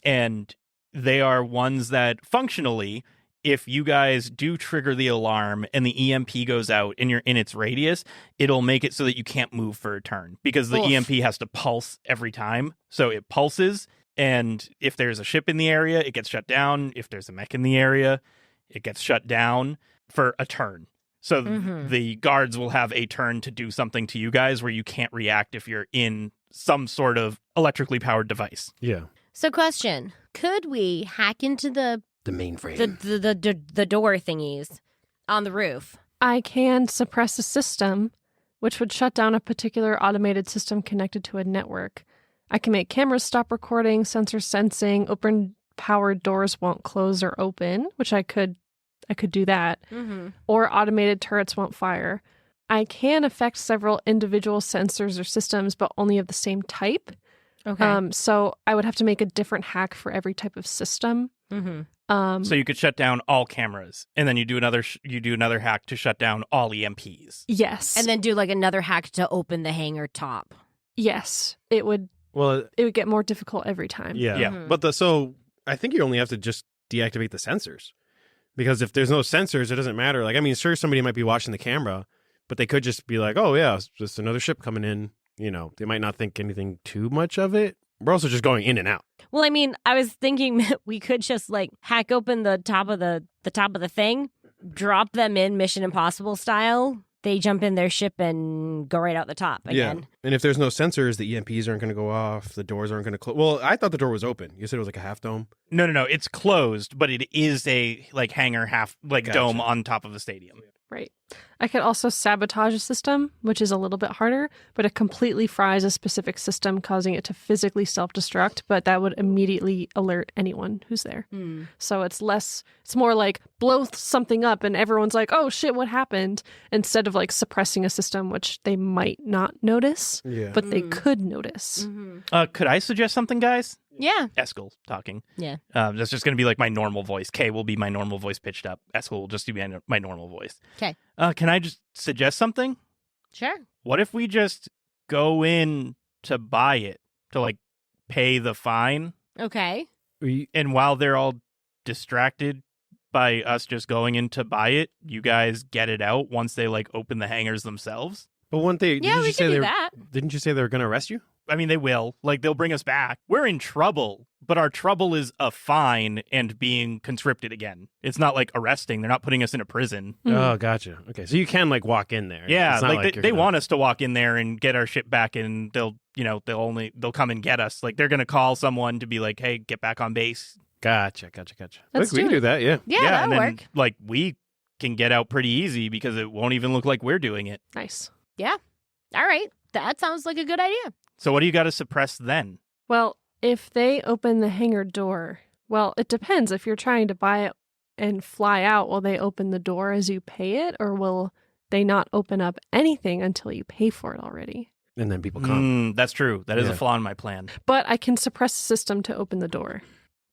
And they are ones that functionally, if you guys do trigger the alarm and the EMP goes out and you're in its radius, it'll make it so that you can't move for a turn, because the EMP has to pulse every time. So it pulses, and if there's a ship in the area, it gets shut down. If there's a mech in the area, it gets shut down for a turn. So the guards will have a turn to do something to you guys where you can't react if you're in some sort of electrically powered device. Yeah. So, question: could we hack into the mainframe. the door thingies on the roof? I can suppress a system, which would shut down a particular automated system connected to a network. I can make cameras stop recording, sensor sensing, open powered doors won't close or open, which I could do that. Or automated turrets won't fire. I can affect several individual sensors or systems, but only of the same type. Okay. So I would have to make a different hack for every type of system. So you could shut down all cameras, and then you do another hack to shut down all EMPs. Yes. And then do like another hack to open the hangar top. yes, it would get more difficult every time. Yeah. Yeah. But so I think you only have to just deactivate the sensors, because if there's no sensors, it doesn't matter. Like, I mean, sure, somebody might be watching the camera, but they could just be like, oh yeah, it's just another ship coming in. They might not think anything too much of it. We're also just going in and out. Well, I mean, I was thinking that we could just like hack open the top of the thing, drop them in Mission Impossible style. They jump in their ship and go right out the top again. Yeah. And if there's no sensors, the EMPs aren't going to go off. The doors aren't going to close. Well, I thought the door was open. You said it was like a half dome. No, it's closed, but it is a like hangar half like Gotcha. dome on top of the stadium. Right. I could also sabotage a system, which is a little bit harder, but it completely fries a specific system, causing it to physically self-destruct, but that would immediately alert anyone who's there. So it's more like blow something up and everyone's like, oh shit, what happened? Instead of like suppressing a system, which they might not notice, but they could notice. Could I suggest something, guys? Yeah. Eskel talking. Yeah. That's just going to be like my normal voice. Kay will be my normal voice pitched up. Eskel will just be my normal voice. Okay. Can I just suggest something? Sure. What if we just go in to buy it, to like pay the fine, Okay. and while they're all distracted by us just going in to buy it, you guys get it out once they like open the hangars themselves. But one thing, Yeah, we can do that. Didn't you say they were going to arrest you? I mean, they will. Like, they'll bring us back. We're in trouble, but our trouble is a fine and being conscripted again. It's not like arresting. They're not putting us in a prison. Oh, gotcha. Okay, so you can like walk in there. Yeah, It's not like you're they gonna- want us to walk in there and get our ship back, and they'll come and get us. Like, they're gonna call someone to be like, "Hey, get back on base." Gotcha. Let's we can do do it. that. Yeah. Yeah, and that'll then work. like we can get out pretty easy because it won't even look like we're doing it. Nice. All right. That sounds like a good idea. So what do you got to suppress then? Well, if they open the hangar door, well, it depends. If you're trying to buy it and fly out, will they open the door as you pay it, or will they not open up anything until you pay for it already? And then people come. That's true. That is Yeah. a flaw in my plan. But I can suppress the system to open the door.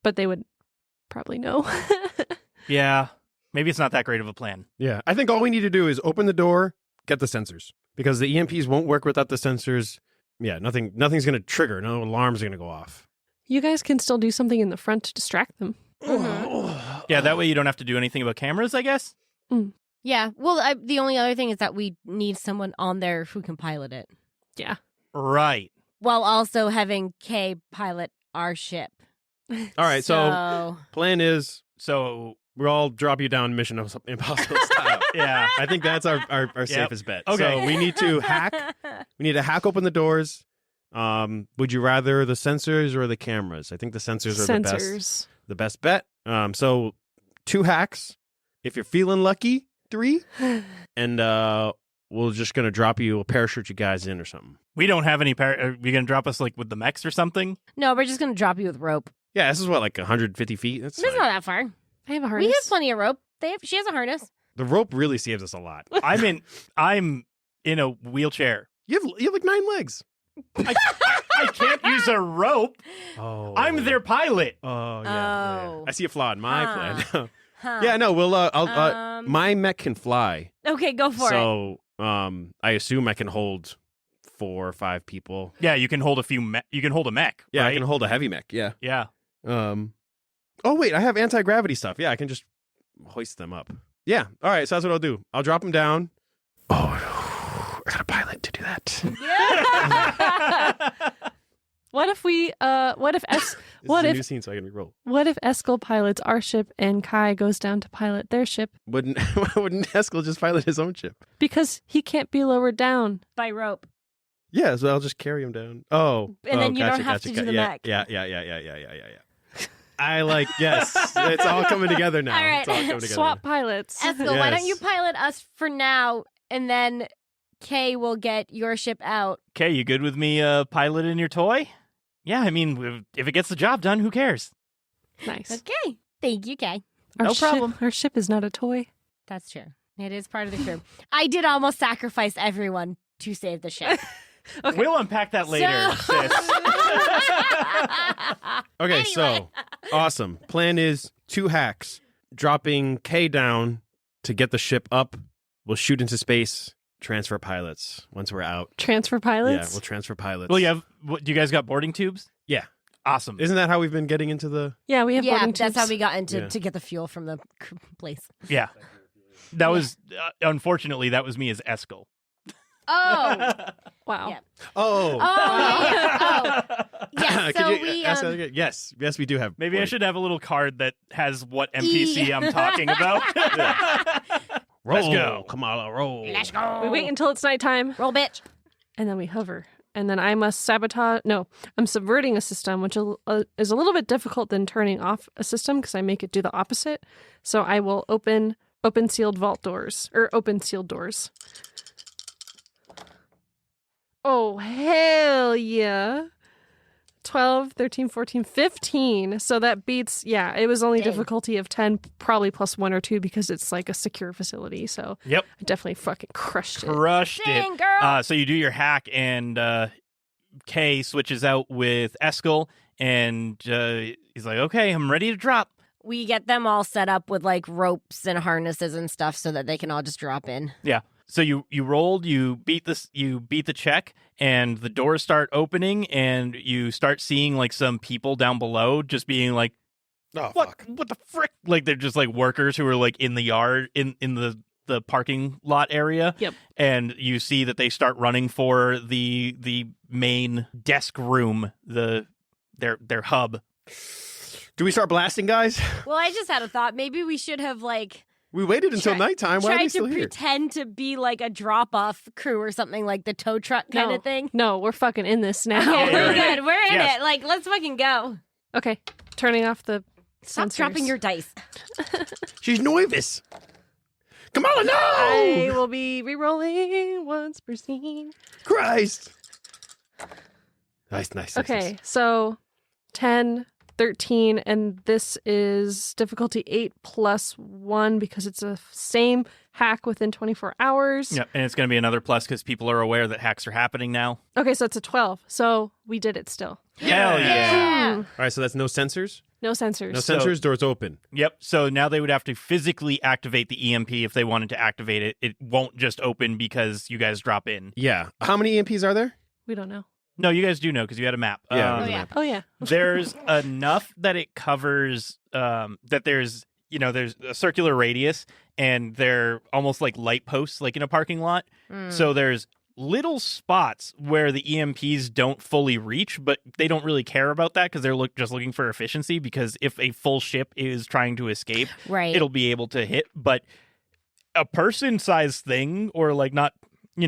But they would probably know. Yeah, maybe it's not that great of a plan. Yeah, I think all we need to do is open the door, get the sensors, because the EMPs won't work without the sensors. Yeah, nothing's going to trigger. No alarms are going to go off. You guys can still do something in the front to distract them. Yeah, that way you don't have to do anything about cameras, I guess. Yeah. Well, the only other thing is that we need someone on there who can pilot it, Yeah. Right. while also having Kay pilot our ship. All right, so plan is So we'll all drop you down Mission Impossible style. yeah, I think that's our safest bet. Okay. So we need to hack. We need to hack open the doors. Would you rather the sensors or the cameras? I think the sensors are Sensors. the best bet. So 2 hacks. If you're feeling lucky, 3. And we're just gonna drop you, parachute you guys in or something. we don't have any. Are you gonna drop us like with the mechs or something? No, we're just going to drop you with rope. Yeah, this is what, like 150 feet. That's It's fine. not that far. I have a We harness. have plenty of rope. She has a harness. The rope really saves us a lot. I'm in a wheelchair. You have like 9 legs. I can't use a rope. Oh, I'm their pilot. Oh yeah. Oh. I see a flaw in my Huh. plan. Huh. Yeah, no, we'll. My mech can fly, Okay, go for it. so I assume I can hold 4 or 5 people. Yeah, you can hold you can hold a mech. Yeah, right? I can hold a heavy mech. Yeah. Yeah. Oh wait, I have anti-gravity stuff. Yeah, I can just hoist them up. Yeah. All right, so that's what I'll do. I'll drop them down. Oh, I got a pilot to do that. What if we what if This What is a if- new scene, so I can re-roll. what if Eskel pilots our ship and Kai goes down to pilot their ship? Wouldn't Eskel just pilot his own ship? Because he can't be lowered down. By rope. Yeah, so I'll just carry him down. Oh, And then you gotcha, don't have to gotcha, do the yeah, mech. Yeah. I like, yes, it's all coming together now. All right. It's all coming together. Swap pilots. Eskel, why don't Yes. you pilot us for now, and then Kay will get your ship out. Okay, you good with me piloting your toy? Yeah, I mean, if it gets the job done, who cares? Nice. Okay. Thank you, Kay. No problem. Our ship is not a toy. That's true. It is part of the crew. I did almost sacrifice everyone to save the ship. We'll unpack that later, So- sis. Okay, Anyway. so awesome. Plan is 2 hacks, dropping K down to get the ship up. We'll shoot into space, transfer pilots once we're out. Transfer Yeah, pilots? we'll transfer pilots. Well, do you guys got boarding tubes? Yeah. Awesome. Isn't that how we've been getting into the? Yeah, we have Yeah, boarding that's tubes. how we got into Yeah. to get the fuel from the place. Yeah. That was, unfortunately, that was me as Eskel. Oh. Wow. Yeah. Oh. Oh. Yes, Could so you we ask that again? Yes, we do have. Maybe I should have a little card that has what NPC I'm talking about. roll. Let's go. Kamala, roll. Let's go. We wait until it's nighttime, Roll, bitch. and then we hover. And then I must sabotage. No, I'm subverting a system, which is a little bit difficult than turning off a system because I make it do the opposite. So I will open sealed vault doors, or open sealed doors. Oh, hell yeah. 12, 13, 14, 15. So that beats, yeah, it was only Dang. difficulty of 10, probably plus 1 or 2 because it's like a secure facility. So Yep. I definitely fucking crushed it. Crushed Dang, it. girl. So you do your hack, and Kay switches out with Eskel, and he's like, okay, I'm ready to drop. We get them all set up with like ropes and harnesses and stuff so that they can all just drop in. Yeah. So you rolled, you beat the check, and the doors start opening, and you start seeing like some people down below just being like, Oh, What? fuck. What the frick? Like they're just like workers who are like in the yard in the parking lot area. Yep. And you see that they start running for the main desk room, their hub. Do we start blasting, guys? Well, I just had a thought. Maybe we should have We waited until nighttime. Why are we tried to still here? pretend to be like a drop-off crew or something, like the tow truck kind of thing. No, we're fucking in this now. Okay, we're Yeah. good. We're in Yes. it. Like, let's fucking go. Okay, turning off the Stop sensors. dropping your dice. She's nervous. Come on, no! I will be re-rolling once per scene. Christ. Nice. Okay, so 10, 13, and this is difficulty 8 plus 1 because it's a same hack within 24 hours. Yeah, and it's going to be another plus because people are aware that hacks are happening now. Okay, so it's a 12. So we did it still. Hell yeah. All right, so that's no sensors? No sensors. No sensors, doors open. Yep. So now they would have to physically activate the EMP if they wanted to activate it. It won't just open because you guys drop in. Yeah. How many EMPs are there? We don't know. No, you guys do know because you had a map. Yeah, Oh, there's a yeah. map. Oh, yeah. There's enough that it covers that there's a circular radius and they're almost like light posts like in a parking lot. So there's little spots where the EMPs don't fully reach, but they don't really care about that because they're just looking for efficiency, because if a full ship is trying to escape, Right. it'll be able to hit. But a person-sized thing, or like not,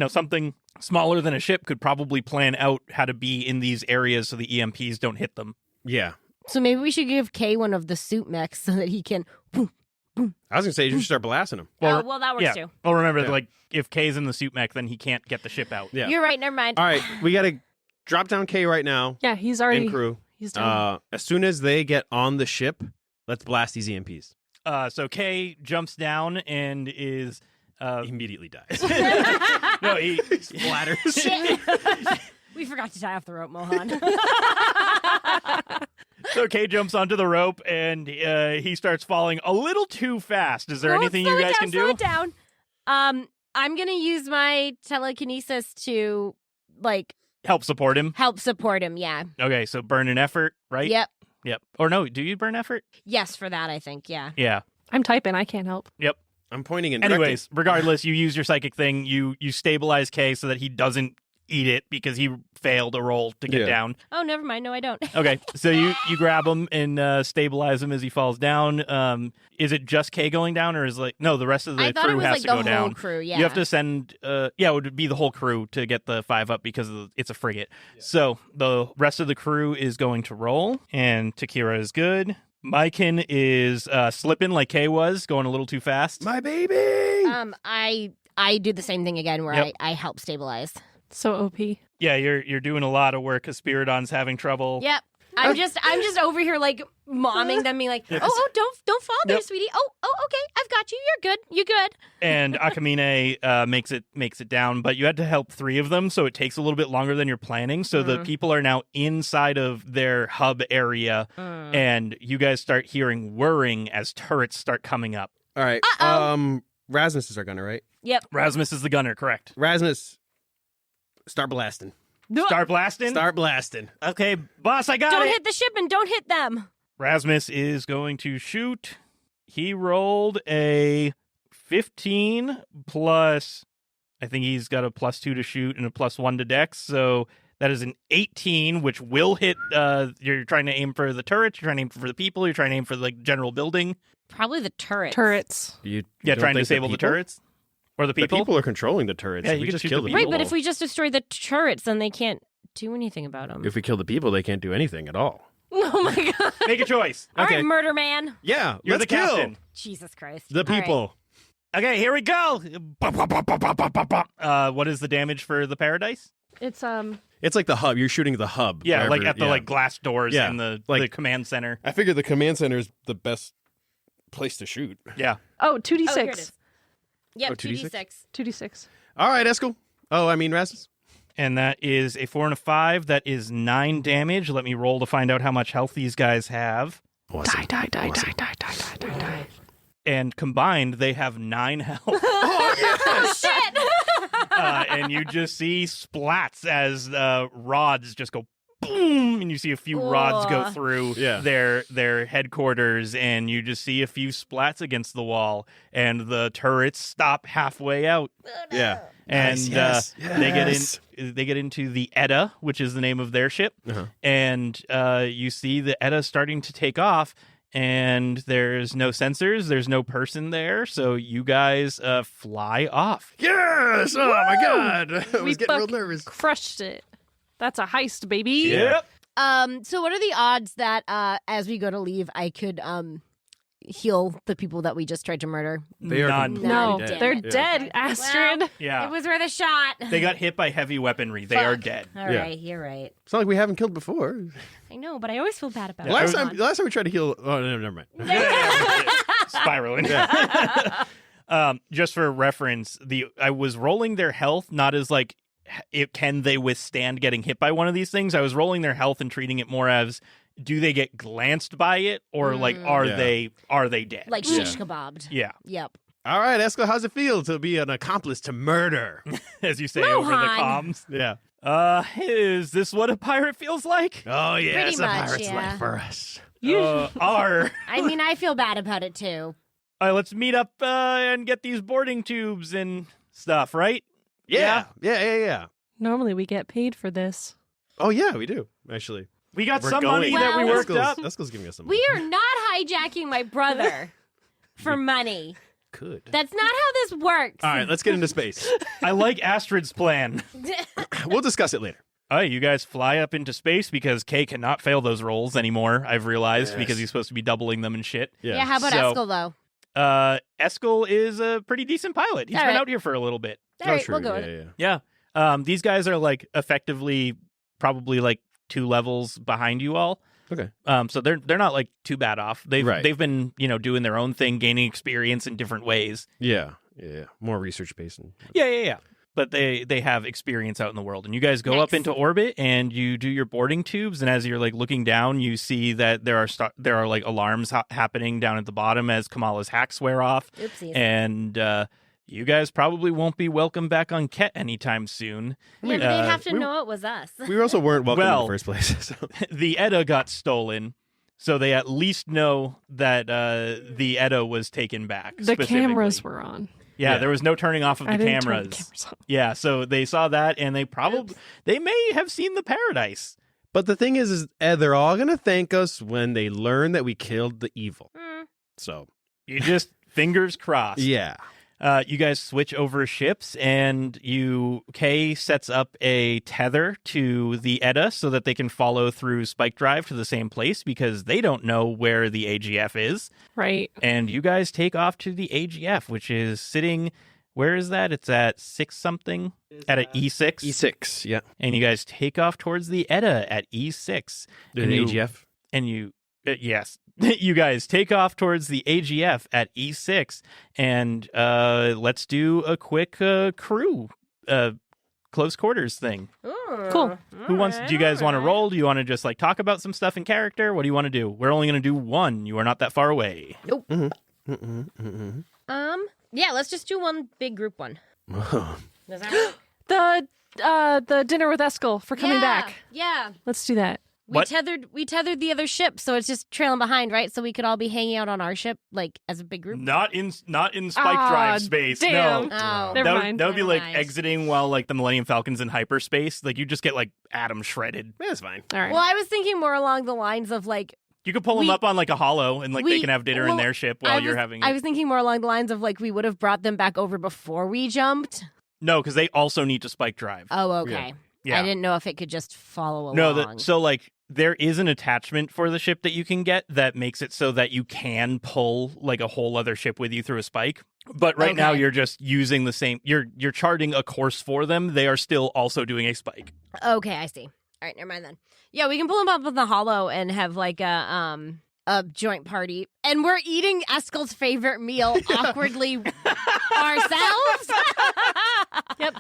something smaller than a ship, could probably plan out how to be in these areas so the EMPs don't hit them. Yeah. So maybe we should give Kay one of the suit mechs so that he can. I was going to say, you should start blasting them. Well, that works Yeah. too. Well, remember, Yeah. like, if K's in the suit mech, then he can't get the ship out. Yeah. You're right. Never mind. All right, we got to drop down K right now Yeah, he's already. and crew. He's done. As soon as they get on the ship, let's blast these EMPs. So K jumps down and is... Immediately dies. no, he Splatters. Shit. We forgot to tie off the rope, Mohan. So Kay jumps onto the rope and he starts falling a little too fast. Is there anything you guys can Slow do? it down. I'm gonna use my telekinesis to Help support him. help support him. Yeah. Okay, so burn an effort, right? Yep. Yep. Or no, do you burn effort? Yes, for that I think. Yeah. Yeah. I'm typing. I can't help. Yep. I'm pointing and directing. Anyways, regardless, you use your psychic thing. You stabilize Kay so that he doesn't eat it because he failed a roll to get Yeah. down. Oh, never mind. No, I don't. Okay, so you grab him and stabilize him as he falls down. Is it just Kay going down, or is no, the rest of the I thought crew it was has like to the go whole down? crew. Yeah. You have to send, it would be the whole crew to get the 5 up because it's a frigate. So the rest of the crew is going to roll, and Takira is good. Maiken is slipping like Kay was, going a little too fast. My baby! I do the same thing again where Yep. I help stabilize. So OP. Yeah, you're doing a lot of work because Spiridon's having trouble. Yep. I'm just over here like momming them, being like, Yes. oh, don't fall there, Yep. sweetie. Oh, okay, I've got you. You're good. And Akamine makes it down, but you had to help 3 of them, so it takes a little bit longer than you're planning. So the people are now inside of their hub area, and you guys start hearing whirring as turrets start coming up. All right. Uh-oh. Rasmus is our gunner, right? Yep. Rasmus is the gunner, correct? Rasmus, start blasting. Start blasting? Start blasting. Okay, boss, I got Don't it. hit the ship and don't hit them. Rasmus is going to shoot. He rolled a 15 plus, I think he's got a +2 to shoot and a +1 to dex, so that is an 18, which will hit. You're trying to aim for the turrets, you're trying to aim for the people, you're trying to aim for the general building. Probably the turrets. Turrets. You Yeah, don't trying to think disable the people? turrets? Or the The people? people are controlling the turrets. Yeah, If you we can just shoot kill the the people. people. Right, but if we just destroy the turrets, then they can't do anything about them. If we kill the people, they can't do anything at all. Oh my god. Make a choice. All right, Okay. murder man. Yeah, You're let's the kill captain. Jesus Christ. the All right. people. Okay, here we go. What is the damage for the paradise? It's It's like the hub. You're shooting the hub. Yeah, like wherever- at the like glass doors Yeah, in the like- command center. I figure the command center is the best place to shoot. Yeah. Oh, Oh, here it 2d6. is. Yep, Oh, 2d6? 2d6. 2d6. All right, Eskel. Oh, I mean Rasmus. And that is a 4 and a 5. That is 9 damage. Let me roll to find out how much health these guys have. Awesome. Die. And combined, they have 9 health. Oh, shit! And you just see splats as rods just go boom, and you see a few rods go through Yeah. their headquarters, and you just see a few splats against the wall, and the turrets stop halfway out. Yeah. And Nice. they get into the Edda, which is the name of their ship, and you see the Edda starting to take off. And there's no sensors, there's no person there, so you guys fly off. Yes! Oh my god! I We was getting real fucking nervous. crushed it. That's a heist, baby. Yep. So what are the odds that as we go to leave, I could heal the people that we just tried to murder? They are None. No, Damn they're it. dead, Astrid. Well, Yeah. it was worth a shot. They got hit by heavy weaponry. They are dead. All right, Yeah. you're right. It's not like we haven't killed before. I know, but I always feel bad about it. Last time we tried to heal. Oh, no, never mind. Spiraling. Just for reference, I was rolling their health not as like can they withstand getting hit by one of these things. I was rolling their health and treating it more as do they get glanced by it or like are they dead? Like shish kebabbed. Yeah. Yep. All right, Eskel, how's it feel to be an accomplice to murder? As you say over the comms. Yeah. Is this what a pirate feels like? Oh yeah, Pretty it's a much, pirate's yeah. life for us. R. I mean, I feel bad about it too. All right, let's meet up and get these boarding tubes and stuff, right? Yeah. Normally we get paid for this. Oh yeah, we do actually. We got We're some going. money that we Well- worked up. Eskel's giving us some money. We are not hijacking my brother for money. Could. That's not how this works. All right, let's get into space. I like Astrid's plan. We'll discuss it later. Oh, you guys fly up into space because Kay cannot fail those rolls anymore, I've realized, Yes. because he's supposed to be doubling them and shit. Yeah, how about So- Eskel, though? Eskel is a pretty decent pilot. He's All been right. out here for a little bit. All right, true. we'll go with it. Yeah. Yeah. These guys are like effectively probably like 2 levels behind you all. Okay. So they're not like too bad off. They've Right. been, doing their own thing, gaining experience in different ways. Yeah. More research based. Yeah. But they have experience out in the world, and you guys go up Nice. into orbit, and you do your boarding tubes. And as you're like looking down, you see that there are like alarms happening down at the bottom as Kamala's hacks wear off, Oopsies. and you guys probably won't be welcome back on Ket anytime soon. Yeah, but they'd have to we- know it was us. We also weren't welcome in Well- the first place. So. The Edda got stolen, so they at least know that the Edda was taken back. The specifically. cameras were on. Yeah, Yeah. there was no turning off of I the didn't turn cameras. the cameras on. Yeah, so they saw that, and they may have seen the paradise. But the thing is they're all going to thank us when they learn that we killed the evil. So, You just fingers crossed. yeah. You guys switch over ships, and Kay sets up a tether to the Edda so that they can follow through Spike Drive to the same place because they don't know where the AGF is. Right. And you guys take off to the AGF, which is sitting. Where is that? It's at 6 something at an E6. E6, yeah. And you guys take off towards the Edda at E6. The And you- AGF. And yes, you guys take off towards the AGF at E6, and let's do a quick crew close quarters thing. Cool. Who wants? Do you guys want to roll? Do you want to just like talk about some stuff in character? What do you want to do? We're only going to do one. You are not that far away. Yeah, let's just do one big group one. Does that work? The dinner with Eskel for coming back. Yeah. Let's do that. What? We tethered the other ship, so it's just trailing behind, right? So we could all be hanging out on our ship, like as a big group. Not in Spike Ah, Drive space. damn. No. Oh, Never mind. That would be Never like mind. exiting while like the Millennium Falcon's in hyperspace. Like you just get like atom shredded. That's fine. All right. Well, I was thinking more along the lines of like You could pull them We- up on like a hollow and like they we- can have dinner in well, their ship while you're having. I was thinking more along the lines of like we would have brought them back over before we jumped. No, because they also need to Spike Drive. Oh, okay. Yeah. I didn't know if it could just follow along. No, so like there is an attachment for the ship that you can get that makes it so that you can pull like a whole other ship with you through a spike. But right now Okay. you're just using the same. You're charting a course for them. They are still also doing a spike. Okay, I see. All right, never mind then. Yeah, we can pull them up with the hollow and have like a joint party, and we're eating Eskel's favorite meal awkwardly ourselves. Yep.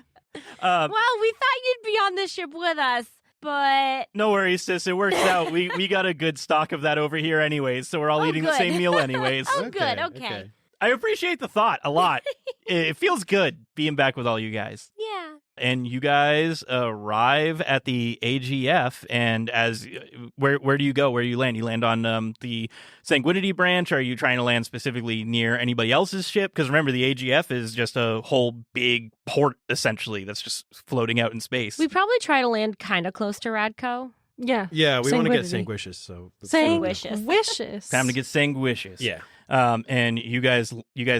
Well, we thought you'd be on this ship with us, but No worries, sis. It works out. We got a good stock of that over here, anyways. So we're all Oh, eating the good. same meal, anyways. Oh, good, okay. I appreciate the thought a lot. It feels good being back with all you guys. yeah. and you guys arrive at the AGF. And as where do you go? Where do you land? You land on the Sanguinity branch? Or are you trying to land specifically near anybody else's ship? Because remember, the AGF is just a whole big port, essentially, that's just floating out in space. We probably try to land kind of close to Radco. Yeah. Yeah, we want to get Sanguinity. sanguicious. So Sanguicious. Time to get sanguicious. Yeah. And you guys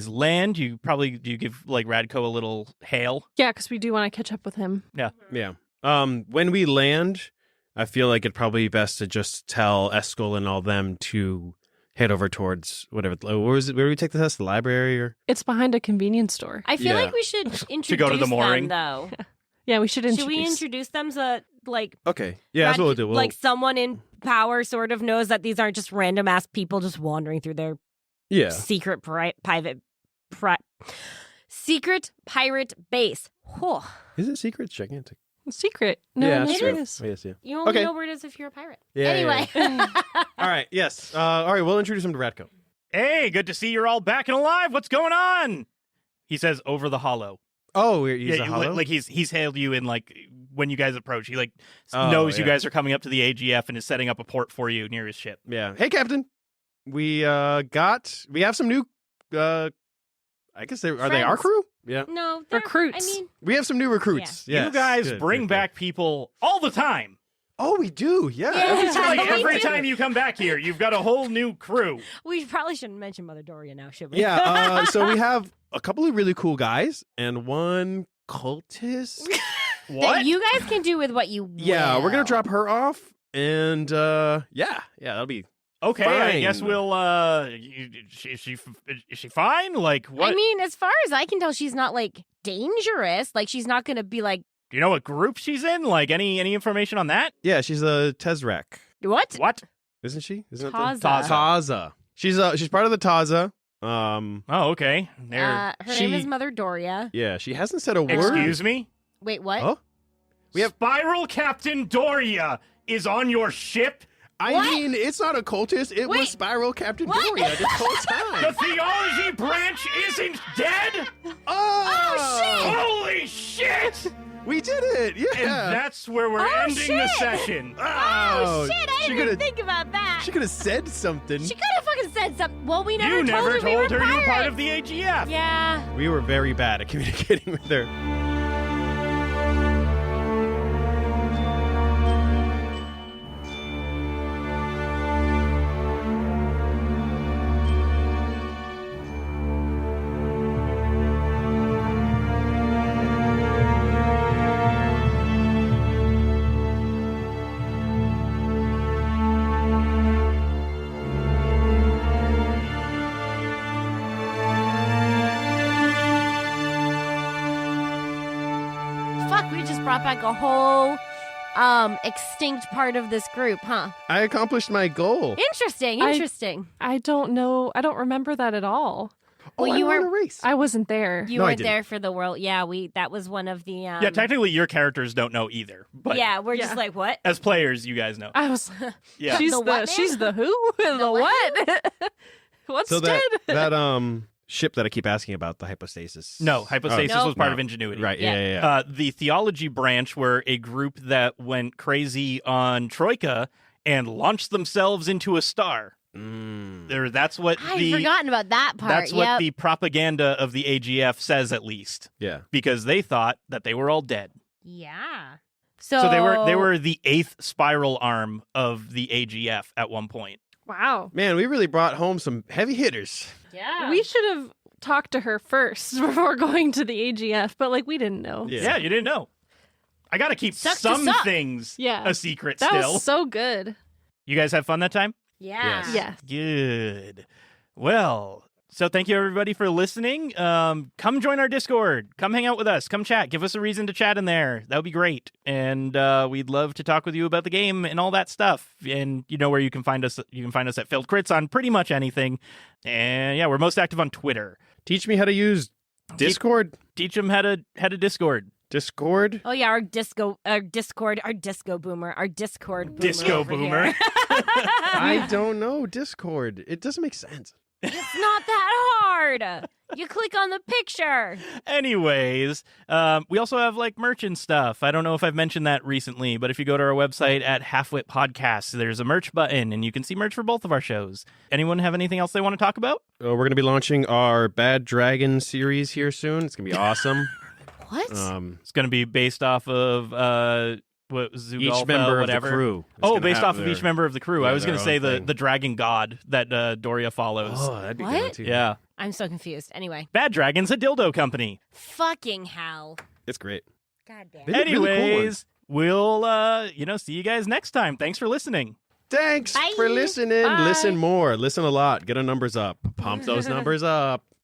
land. Do you give like Radco a little hail? Yeah, because we do want to catch up with him. Yeah. When we land, I feel like it'd probably be best to just tell Eskel and all them to head over towards whatever. Where was it? Where do we take the test? The library or? It's behind a convenience store. I feel Yeah. like we should introduce go to the mooring. them, though. Yeah, we should introduce. Should we introduce them so that, like, Okay. Yeah, that's what we'll do. like someone in power sort of knows that these aren't just random ass people just wandering through their secret secret pirate base. Whew. Is it secret? It's gigantic. Secret. No, yeah, no, that's it true. is. Oh, yes, yeah. You only Okay. know where it is if you're a pirate. Yeah, Anyway. All right. Yes. All right. We'll introduce him to Radco. Hey, good to see you're all back and alive. What's going on? He says over the hollow. Oh, he's a Yeah, hollow? like he's hailed you in like when you guys approach. He like Oh, knows you yeah. guys are coming up to the AGF and is setting up a port for you near his ship. Yeah. Hey, Captain. We have some new. I guess are they our Friends. crew? Yeah. No, Recruits. I mean, We have some new recruits. Yes. You guys Good, bring good, back people all the time. good. Oh, we do. Yeah. Yeah. Every It's time. like We every do. time you come back here, you've got a whole new crew. we probably shouldn't mention Mother Doria now, should we? Yeah. So we have a couple of really cool guys and one cultist. That you guys can do with what you will. Yeah, we're gonna drop her off, and yeah, that'll be. Okay, I Fine. guess we'll. Is she fine? Like what? I mean, as far as I can tell, she's not like dangerous. Like she's not going to be like do you know what group she's in? Like any information on that? Yeah, she's a Tezrek, what? What? isn't she? Isn't it Taza. Taza? She's part of the Taza. Oh, okay. There. Her name is Mother Doria. Yeah, she hasn't said a word. Excuse me. Wait, what? Huh? We have- Spiral Captain Doria is on your ship. I What? mean, it's not a cultist. It Wait. was Spiral Captain What? Doria this whole The time. theology branch isn't dead. Holy shit! We did it! Yeah. And that's where we're Oh, ending the shit. session. Oh, shit! I she didn't coulda- even think about that. She could have said something. She could have fucking said something. Well, we never You never told her we were told her you were part pirates. of the AGF. Yeah. We were very bad at communicating with her. Fuck, we just brought back a whole extinct part of this group, huh? I accomplished my goal. Interesting. I- Interesting. I don't know. I don't remember that at all. Well, I you won were- a race. I wasn't there. You No, I weren't didn't. there for the world. Yeah, that was one of the Yeah, technically your characters don't know either. But yeah, we're just Yeah. like, what? as players, you guys know. I was. Yeah. She's The the, what man? she's the who and The the what? What's So dead? that ship that I keep asking about, the hypostasis. No, hypostasis No. was part No. of Ingenuity. Right. Yeah. Yeah. The theology branch were a group that went crazy on Troika and launched themselves into a star. That's what I'd forgotten about that part. that's what Yep. the propaganda of the AGF says, at least, Yeah. because they thought that they were all dead. Yeah. So they were the 8th spiral arm of the AGF at one point. Wow. Man, we really brought home some heavy hitters. Yeah. We should have talked to her first before going to the AGF, but like we didn't know. Yeah, you didn't know. I got to keep Sucks to some suck. things Yeah. a secret That still. was so good. You guys have fun that time? Yeah. Yes. Yes. Good. Well, so thank you everybody for listening. Come join our Discord. Come hang out with us. Come chat. Give us a reason to chat in there. That would be great. And we'd love to talk with you about the game and all that stuff. And you know where you can find us. You can find us at Failed Crits on pretty much anything. And yeah, we're most active on Twitter. Teach me how to use Discord. Teach them how to Discord. Discord. Oh yeah, our disco boomer. Disco over boomer. here. I don't know Discord. It doesn't make sense. It's not that hard. You click on the picture. Anyways, we also have like merch and stuff. I don't know if I've mentioned that recently, but if you go to our website at Halfwit Podcast, there's a merch button and you can see merch for both of our shows. Anyone have anything else they want to talk about? We're going to be launching our Bad Dragon series here soon. It's going to be awesome. What? It's going to be based off of what Zugalfa, Each member whatever. of the crew. Oh, based off of each member of the crew. I was going to say thing. the dragon god that Doria follows. Oh, that'd be What? good too. Yeah. I'm so confused. Anyway. Bad Dragon's a dildo company. Fucking hell. It's great. God damn. They make really cool Anyways, we'll see you guys next time. Thanks for listening. Thanks Bye. for listening. Bye. Listen more. Listen a lot. Get our numbers up. Pump those numbers up.